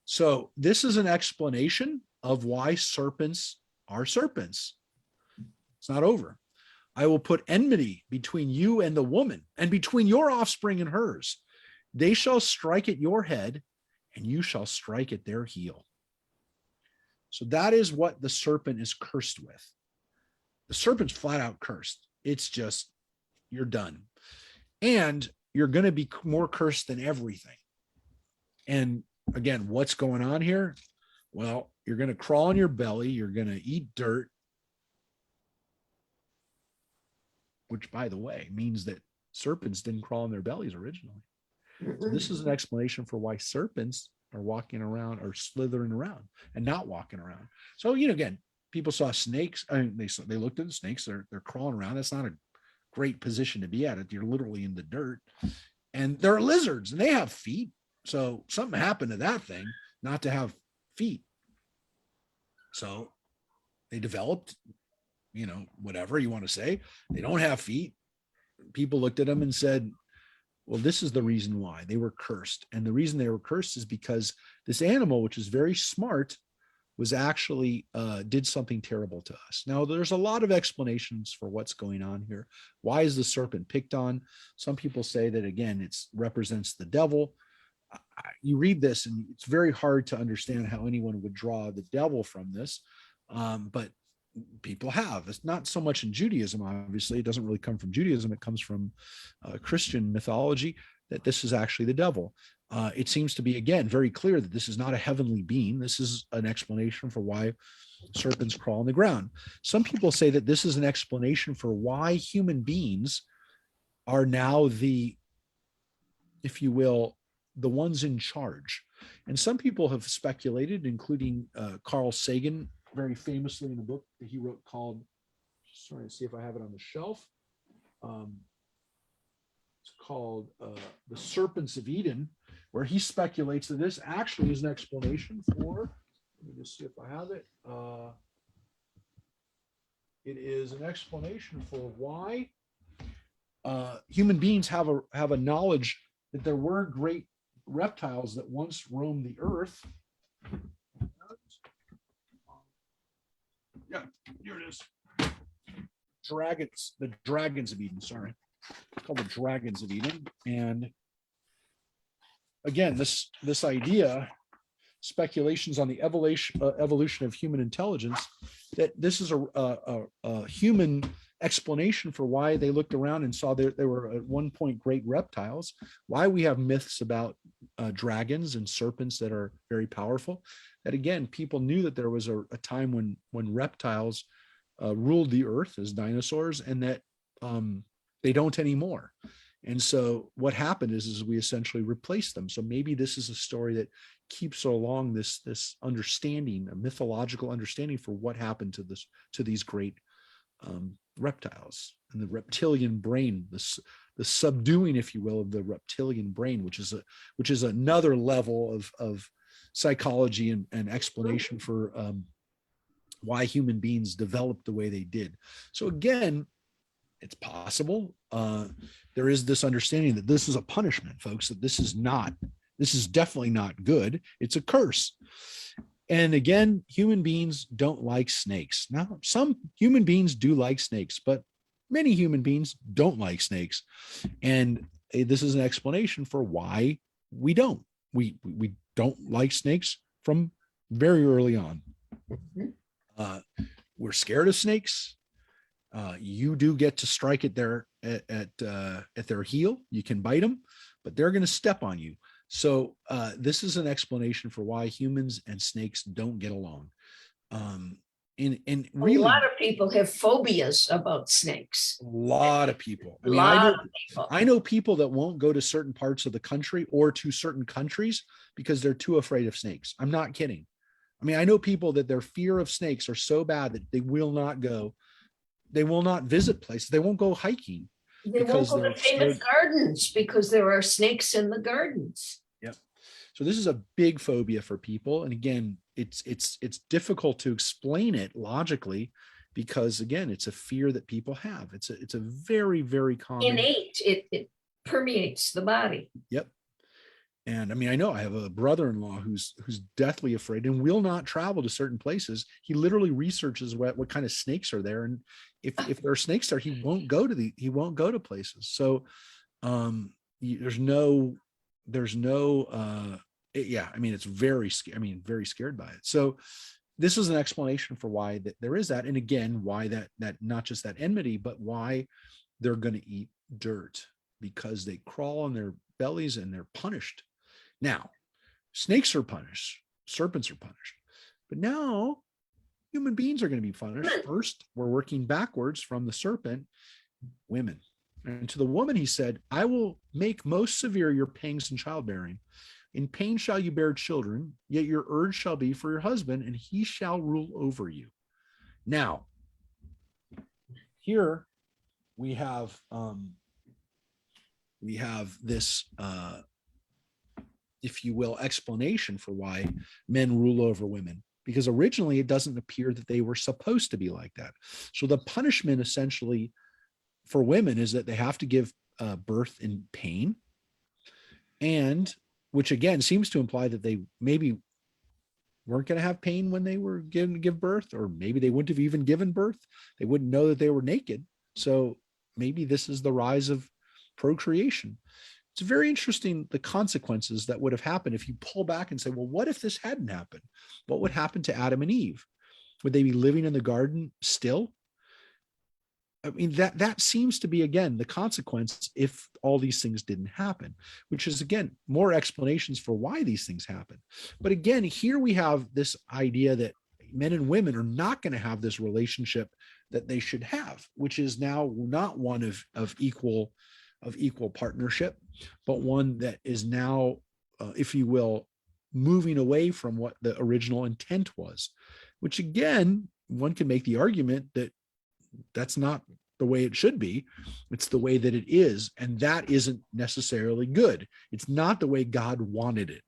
So this is an explanation of why serpents are serpents. It's not over. I will put enmity between you and the woman, and between your offspring and hers. They shall strike at your head, and you shall strike at their heel. So that is what the serpent is cursed with. The serpent's flat out cursed. It's just, you're done. And you're going to be more cursed than everything. And again, what's going on here? Well, you're going to crawl on your belly. You're going to eat dirt. which by the way means that serpents didn't crawl in their bellies originally. So this is an explanation for why serpents are walking around or slithering around and not walking around. So, again, people saw snakes. I mean, they looked at the snakes. They're crawling around. That's not a great position to be at. You're literally in the dirt. And there are lizards, and they have feet. So something happened to that thing not to have feet. So they developed, whatever you want to say. They don't have feet. People looked at them and said, well, this is the reason why they were cursed. And the reason they were cursed is because this animal, which is very smart, was actually did something terrible to us. Now, there's a lot of explanations for what's going on here. Why is the serpent picked on? Some people say that, again, it represents the devil. You read this and it's very hard to understand how anyone would draw the devil from this. But people have. It's not so much in Judaism, obviously. It doesn't really come from Judaism. It comes from Christian mythology, that this is actually the devil. It seems to be, again, very clear that this is not a heavenly being. This is an explanation for why serpents crawl on the ground. Some people say that this is an explanation for why human beings are now the, if you will, the ones in charge. And some people have speculated, including Carl Sagan, very famously in a book that he wrote called, just trying to see if I have it on the shelf. It's called The Serpents of Eden, where he speculates that this actually is an explanation for, let me just see if I have it. It is an explanation for why human beings have a knowledge that there were great reptiles that once roamed the earth. Yeah, here it is. The dragons of Eden, sorry. It's called the dragons of Eden. And again, this idea, speculations on the evolution of human intelligence, that this is a human explanation for why they looked around and saw there were at one point great reptiles, why we have myths about dragons and serpents that are very powerful. That again, people knew that there was a time when reptiles ruled the earth as dinosaurs, and that they don't anymore. And so what happened is we essentially replaced them. So maybe this is a story that keeps along this understanding, a mythological understanding for what happened to these great reptiles, and the reptilian brain, the subduing, if you will, of the reptilian brain, which is another level of psychology and explanation for why human beings developed the way they did. So again, it's possible. There is this understanding that this is a punishment, folks, that this is definitely not good. It's a curse. And again, human beings don't like snakes. Now, some human beings do like snakes, but many human beings don't like snakes. And this is an explanation for why we don't. We don't like snakes from very early on. We're scared of snakes. You do get to strike at their heel. You can bite them, but they're going to step on you. So this is an explanation for why humans and snakes don't get along. And really, a lot of people have phobias about snakes. A lot of people. I mean, I know people that won't go to certain parts of the country or to certain countries because they're too afraid of snakes. I'm not kidding. I mean, I know people that their fear of snakes are so bad that they will not go. They will not visit places. They won't go hiking. They won't go to famous gardens because there are snakes in the gardens. Yep. So this is a big phobia for people. And again, it's difficult to explain it logically because again, it's a fear that people have. It's a very, very common. Innate. It permeates the body. Yep. And I mean, I know I have a brother-in-law who's deathly afraid and will not travel to certain places. He literally researches what kind of snakes are there. And if there are snakes there, he won't go to places. So there's no yeah, I mean, it's very scared by it. So this is an explanation for why that there is that. And again, why that not just that enmity, but why they're going to eat dirt, because they crawl on their bellies and they're punished. Now, snakes are punished, serpents are punished, but now human beings are going to be punished. First, we're working backwards from the serpent, women. And to the woman, he said, I will make most severe your pangs in childbearing. In pain shall you bear children, yet your urge shall be for your husband, and he shall rule over you. Now, here we have this, if you will, explanation for why men rule over women. Because originally it doesn't appear that they were supposed to be like that. So the punishment essentially for women is that they have to give birth in pain, and which again seems to imply that they maybe weren't going to have pain when they were given to give birth, or maybe they wouldn't have even given birth. They wouldn't know that they were naked. So maybe this is the rise of procreation. It's very interesting, the consequences that would have happened if you pull back and say, well, what if this hadn't happened? What would happen to Adam and Eve? Would they be living in the garden still? I mean, that seems to be, again, the consequence if all these things didn't happen, which is, again, more explanations for why these things happen. But again, here we have this idea that men and women are not going to have this relationship that they should have, which is now not one of equal partnership, but one that is now, if you will, moving away from what the original intent was, which again, one can make the argument that that's not the way it should be. It's the way that it is. And that isn't necessarily good. It's not the way God wanted it.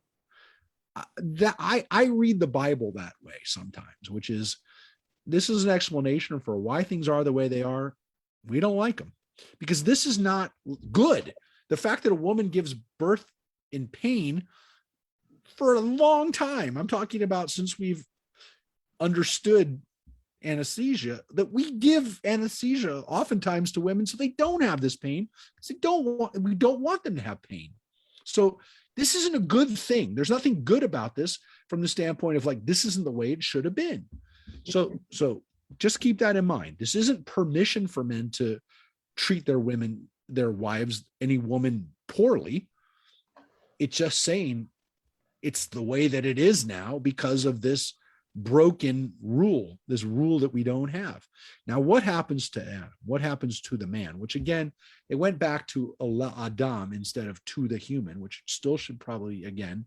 I read the Bible that way sometimes, which is, this is an explanation for why things are the way they are. We don't like them because this is not good. The fact that a woman gives birth in pain for a long time, I'm talking about since we've understood anesthesia, that we give anesthesia oftentimes to women so they don't have this pain, because we don't want them to have pain. So this isn't a good thing. There's nothing good about this from the standpoint of like, this isn't the way it should have been. So just keep that in mind. This isn't permission for men to treat their wives, any woman poorly. It's just saying it's the way that it is now because of this broken rule, this rule that we don't have. Now, what happens to Adam? What happens to the man? Which again, it went back to Adam instead of to the human, which still should probably, again,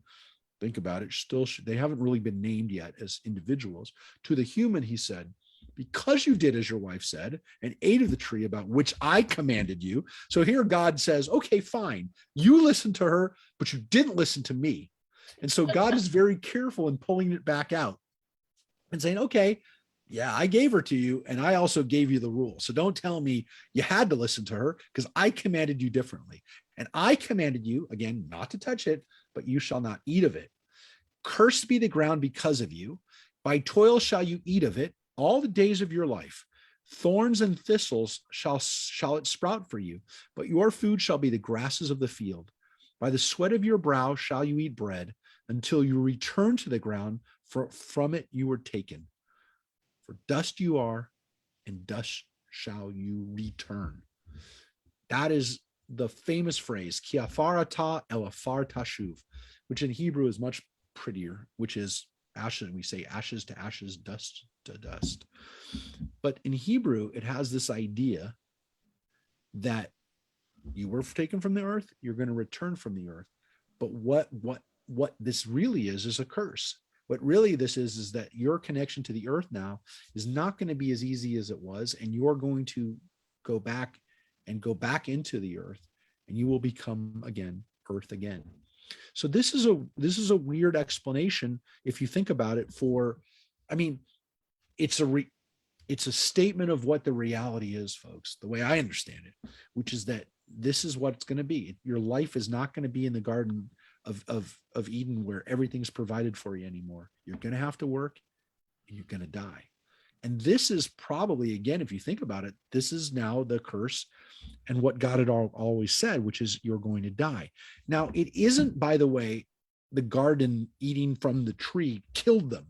think about it, still should, they haven't really been named yet as individuals. To the human, he said, because you did as your wife said and ate of the tree about which I commanded you. So here God says, okay, fine, you listened to her, but you didn't listen to me. And so God is very careful in pulling it back out and saying, okay, yeah, I gave her to you, and I also gave you the rule. So don't tell me you had to listen to her, because I commanded you differently. And I commanded you, again, not to touch it, but you shall not eat of it. Cursed be the ground because of you. By toil shall you eat of it all the days of your life. Thorns and thistles shall it sprout for you, but your food shall be the grasses of the field. By the sweat of your brow shall you eat bread, until you return to the ground, for from it you were taken. For dust you are, and dust shall you return. That is the famous phrase, ki afarata el afar tashuv, which in Hebrew is much prettier, which is ashes. We say ashes to ashes, dust to dust. But in Hebrew, it has this idea that you were taken from the earth, you're going to return from the earth. But what this really is a curse. What really this is that your connection to the earth now is not going to be as easy as it was, and you're going to go back into the earth, and you will become again earth again. So this is a weird explanation if you think about it. It's a statement of what the reality is, folks, the way I understand it, which is that this is what it's going to be. Your life is not going to be in the Garden of Eden where everything's provided for you anymore. You're going to have to work, and you're going to die. And this is probably, again, if you think about it, this is now the curse and what God had always said, which is you're going to die. Now, it isn't, by the way, the garden eating from the tree killed them.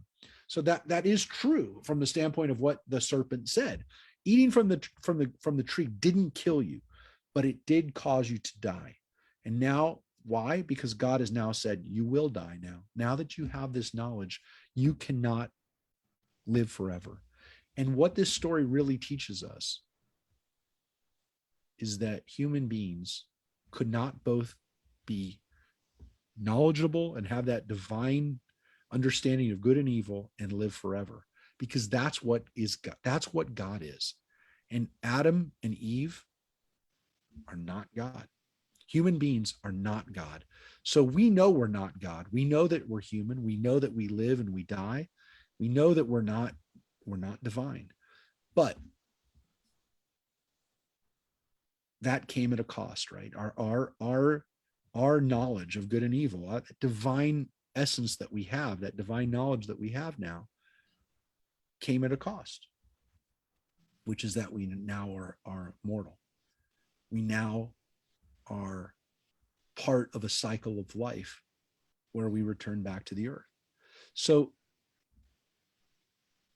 So that is true from the standpoint of what the serpent said. Eating from the tree didn't kill you, but it did cause you to die. And now, why? Because God has now said, you will die now. Now that you have this knowledge, you cannot live forever. And what this story really teaches us is that human beings could not both be knowledgeable and have that divine understanding of good and evil and live forever, because that's what is God. That's what God is. And Adam and Eve are not God. Human beings are not God. So we know we're not God. We know that we're human. We know that we live and we die. We know that we're not divine. But that came at a cost, right? Our knowledge of good and evil, that divine essence that we have, that divine knowledge that we have now, came at a cost, which is that we now are mortal. We now are part of a cycle of life where we return back to the earth. So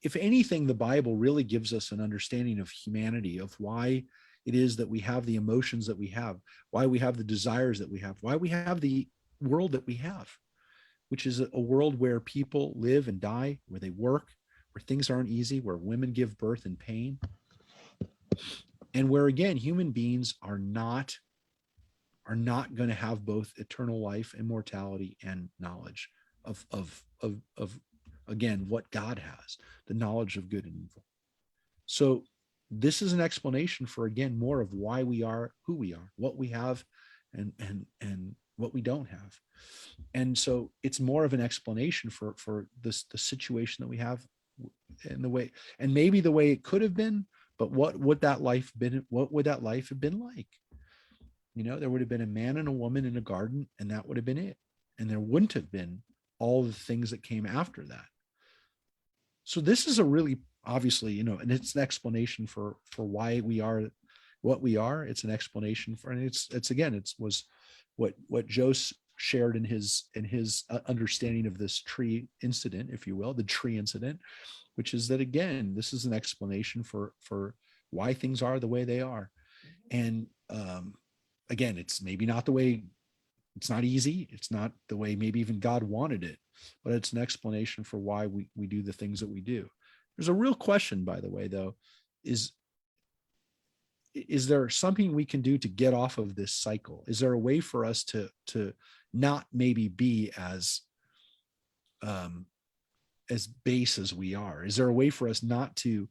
if anything, the Bible really gives us an understanding of humanity, of why it is that we have the emotions that we have, why we have the desires that we have, why we have the world that we have, which is a world where people live and die, where they work, where things aren't easy, where women give birth in pain, and where, again, human beings are not going to have both eternal life, immortality, and knowledge of again, what God has, the knowledge of good and evil. So this is an explanation for, again, more of why we are who we are, what we have, and what we don't have. And so it's more of an explanation for the situation that we have, and the way, and maybe the way it could have been, but what would that life have been like? You know, there would have been a man and a woman in a garden, and that would have been it. And there wouldn't have been all the things that came after that. So this is a really, obviously, you know, and it's an explanation for why we are what we are. It's an explanation for, and it's again, it was what Joe shared in his understanding of this tree incident, if you will, the tree incident, which is that, again, this is an explanation for why things are the way they are. And again, it's maybe not the way, it's not easy. It's not the way maybe even God wanted it, but it's an explanation for why we do the things that we do. There's a real question, by the way, though, is there something we can do to get off of this cycle? Is there a way for us to not maybe be as base as we are? Is there a way for us not to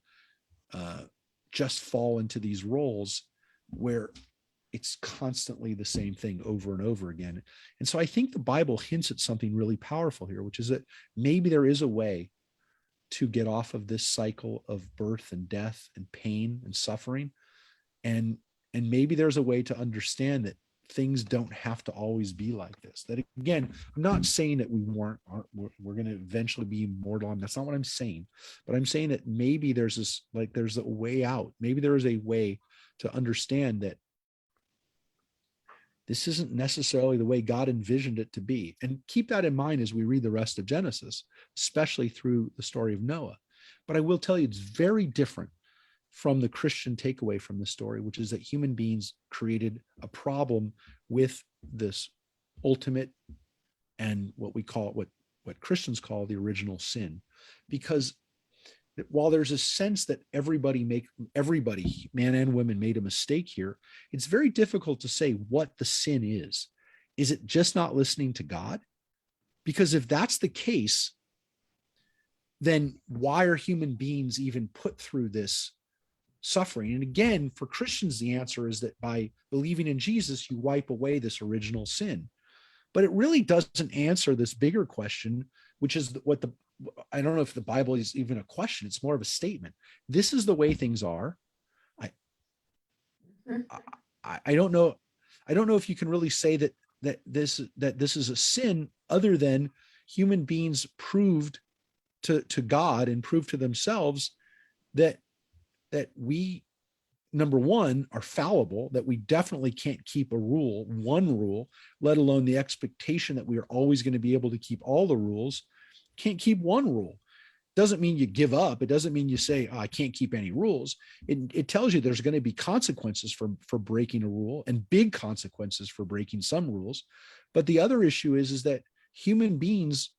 just fall into these roles where it's constantly the same thing over and over again? And so I think the Bible hints at something really powerful here, which is that maybe there is a way to get off of this cycle of birth and death and pain and suffering. And maybe there's a way to understand that things don't have to always be like this. That, again, I'm not saying that we're going to eventually be immortal. That's not what I'm saying. But I'm saying that maybe there's a way out. Maybe there is a way to understand that this isn't necessarily the way God envisioned it to be. And keep that in mind as we read the rest of Genesis, especially through the story of Noah. But I will tell you, it's very different from the Christian takeaway from the story, which is that human beings created a problem with this ultimate and what Christians call the original sin. Because while there's a sense that everybody, man and women, made a mistake here, it's very difficult to say what the sin is. Is it just not listening to God? Because if that's the case, then why are human beings even put through this suffering? And again, for Christians, the answer is that by believing in Jesus, you wipe away this original sin. But it really doesn't answer this bigger question, which is I don't know if the Bible is even a question. It's more of a statement. This is the way things are. I don't know. I don't know if you can really say that this is a sin, other than human beings proved to God and proved to themselves that we, number one, are fallible, that we definitely can't keep one rule, let alone the expectation that we are always going to be able to keep all the rules. Can't keep one rule. Doesn't mean you give up. It doesn't mean you say, I can't keep any rules. It tells you there's going to be consequences for breaking a rule, and big consequences for breaking some rules. But the other issue is that human beings,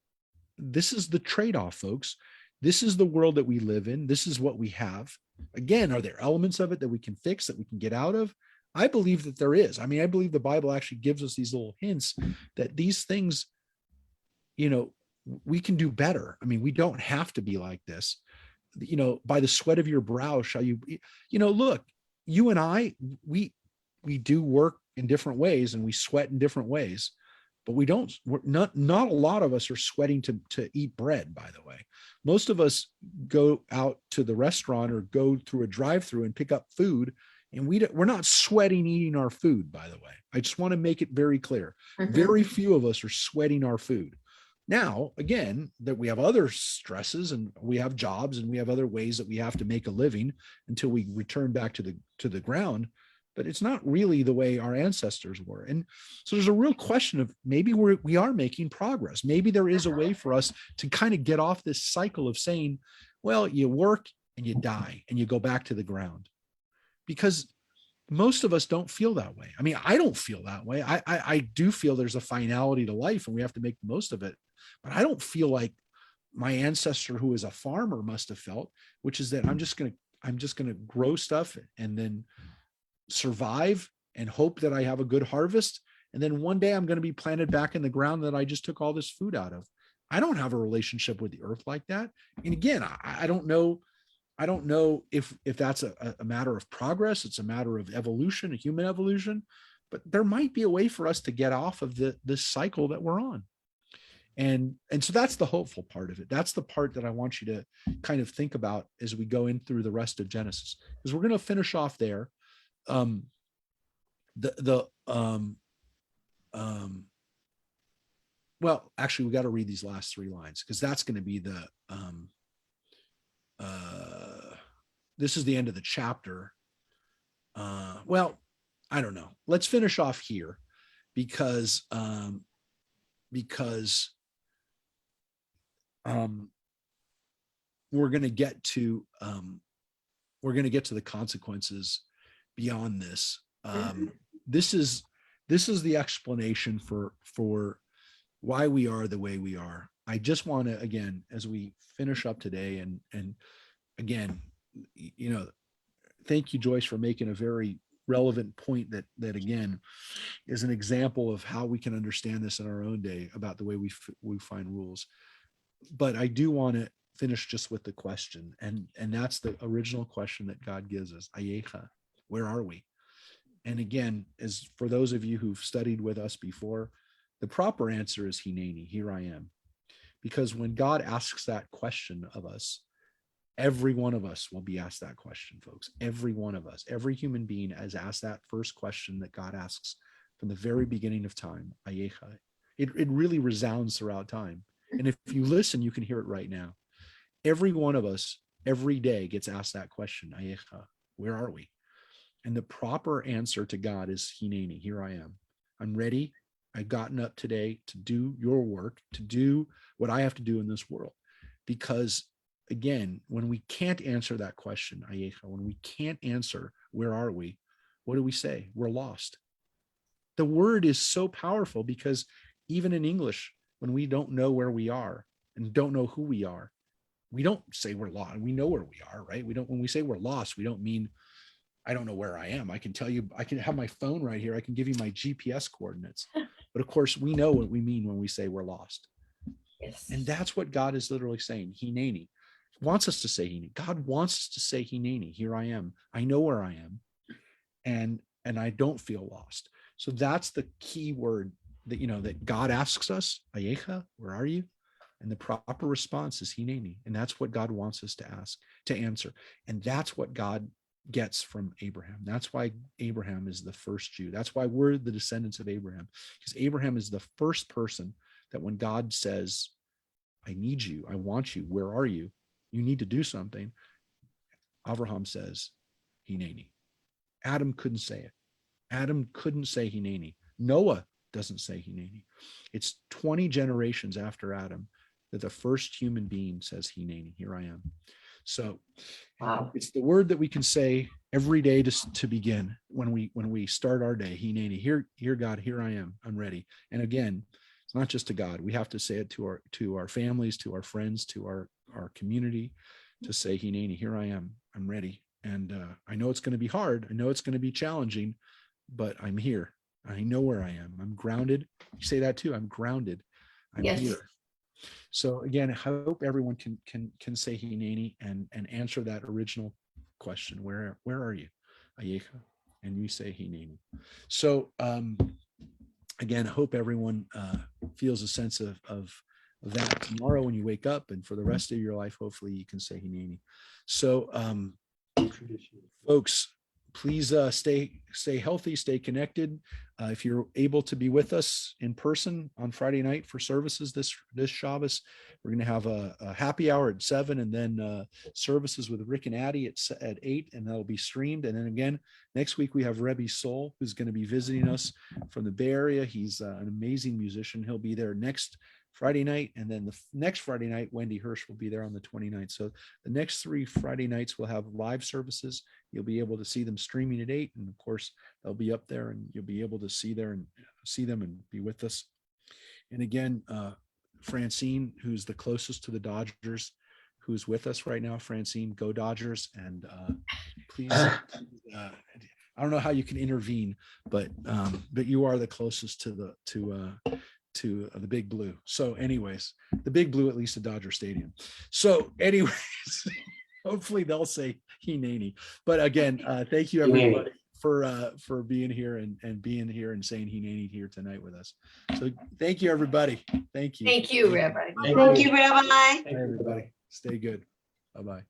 this is the trade-off, folks. This is the world that we live in. This is what we have. Again, are there elements of it that we can fix, that we can get out of? I believe that there is. I mean, I believe the Bible actually gives us these little hints that these things, we can do better. I mean, we don't have to be like this. By the sweat of your brow shall you, look, you and I, we do work in different ways and we sweat in different ways, but we're not a lot of us are sweating to eat bread, by the way. Most of us go out to the restaurant or go through a drive-through and pick up food, and we're not sweating eating our food, by the way. I just want to make it very clear. Mhm. Very few of us are sweating our food. Now, again, that we have other stresses and we have jobs and we have other ways that we have to make a living until we return back to the ground, but it's not really the way our ancestors were. And so there's a real question of maybe we are making progress. Maybe there is a way for us to kind of get off this cycle of saying, well, you work and you die and you go back to the ground, because most of us don't feel that way. I mean, I don't feel that way. I do feel there's a finality to life and we have to make the most of it. But I don't feel like my ancestor who is a farmer must have felt, which is that I'm just going to grow stuff and then survive and hope that I have a good harvest. And then one day I'm going to be planted back in the ground that I just took all this food out of. I don't have a relationship with the earth like that. And again, I don't know if that's a matter of progress. It's a matter of evolution, a human evolution, but there might be a way for us to get off of this cycle that we're on. And so that's the hopeful part of it. That's the part that I want you to kind of think about as we go in through the rest of Genesis, because we're going to finish off there. Well, actually, we got to read these last 3 lines, because that's going to be this is the end of the chapter. Well, I don't know. Let's finish off here because we're going to get to the consequences beyond this. This is the explanation for why we are the way we are. I just want to, again, as we finish up today, and again, thank you, Joyce, for making a very relevant point that again is an example of how we can understand this in our own day about the way we find rules. But I do want to finish just with the question, and that's the original question that God gives us: Ayecha, where are we? And again, as for those of you who've studied with us before, the proper answer is Hineni, here I am. Because when God asks that question of us, every one of us will be asked that question, folks. Every one of us, every human being has asked that first question that God asks from the very beginning of time, Ayecha. It really resounds throughout time. And if you listen, you can hear it right now. Every one of us, every day, gets asked that question, Ayecha, where are we? And the proper answer to God is Hineni, here I am. I'm ready. I've gotten up today to do your work, to do what I have to do in this world. Because again, when we can't answer that question, Ayecha, when we can't answer, where are we? What do we say? We're lost. The word is so powerful because even in English, when we don't know where we are and don't know who we are, we don't say we're lost. We know where we are, right? When we say we're lost, we don't mean, I don't know where I am. I can tell you, I can have my phone right here. I can give you my GPS coordinates. But of course, we know what we mean when we say we're lost. Yes. And that's what God is literally saying. Hineni wants us to say Hineni. God wants us to say Hineni. Here I am. I know where I am. And I don't feel lost. So that's the key word that, that God asks us, Ayecha, where are you? And the proper response is Hineni. And that's what God wants us to answer. And that's what God gets from Abraham. That's why Abraham is the first Jew. That's why we're the descendants of Abraham, because Abraham is the first person that when God says, I need you, I want you, where are you? You need to do something. Abraham says, Hineni. Adam couldn't say it. Adam couldn't say Hineni. Noah doesn't say Hineni. It's 20 generations after Adam that the first human being says Hineni, here I am. So Wow. It's the word that we can say every day to begin when we start our day. Hineni, here God, here I am, I'm ready. And again, it's not just to God. We have to say it to our families, to our friends, to our community, to say Hineni, here I am, I'm ready. And I know it's going to be hard. I know it's going to be challenging, but I'm here. I know where I am. I'm grounded. You say that too. I'm grounded. I'm Yes. here. So again, I hope everyone can say Hineni and answer that original question. Where are you, Ayecha? And you say Hineni. So again, hope everyone feels a sense of that tomorrow when you wake up, and for the rest of your life, hopefully you can say Hineni. So folks, please stay healthy, stay connected. If you're able to be with us in person on Friday night for services this Shabbos, we're going to have a happy hour at 7, and then services with Rick and Addie at 8, and that'll be streamed. And then again, next week we have Rebbe Soul, who's going to be visiting us from the Bay Area. He's an amazing musician. He'll be there next Friday night, and then the next Friday night, Wendy Hirsch will be there on the 29th. So the next 3 Friday nights will have live services. You'll be able to see them streaming at 8, and of course they'll be up there, and you'll be able to see them and be with us. And again, Francine, who's the closest to the Dodgers, who's with us right now. Francine, go Dodgers! And please, I don't know how you can intervene, but you are the closest to the Big Blue. So anyways, the Big Blue, at least at Dodger Stadium. So anyways, hopefully they'll say Hineni. But again, thank you everybody for being here and being here and saying Hineni here tonight with us. So thank you everybody. Thank you. Thank you, Rabbi. Thank you, Rabbi. Bye, everybody. Stay good. Bye-bye.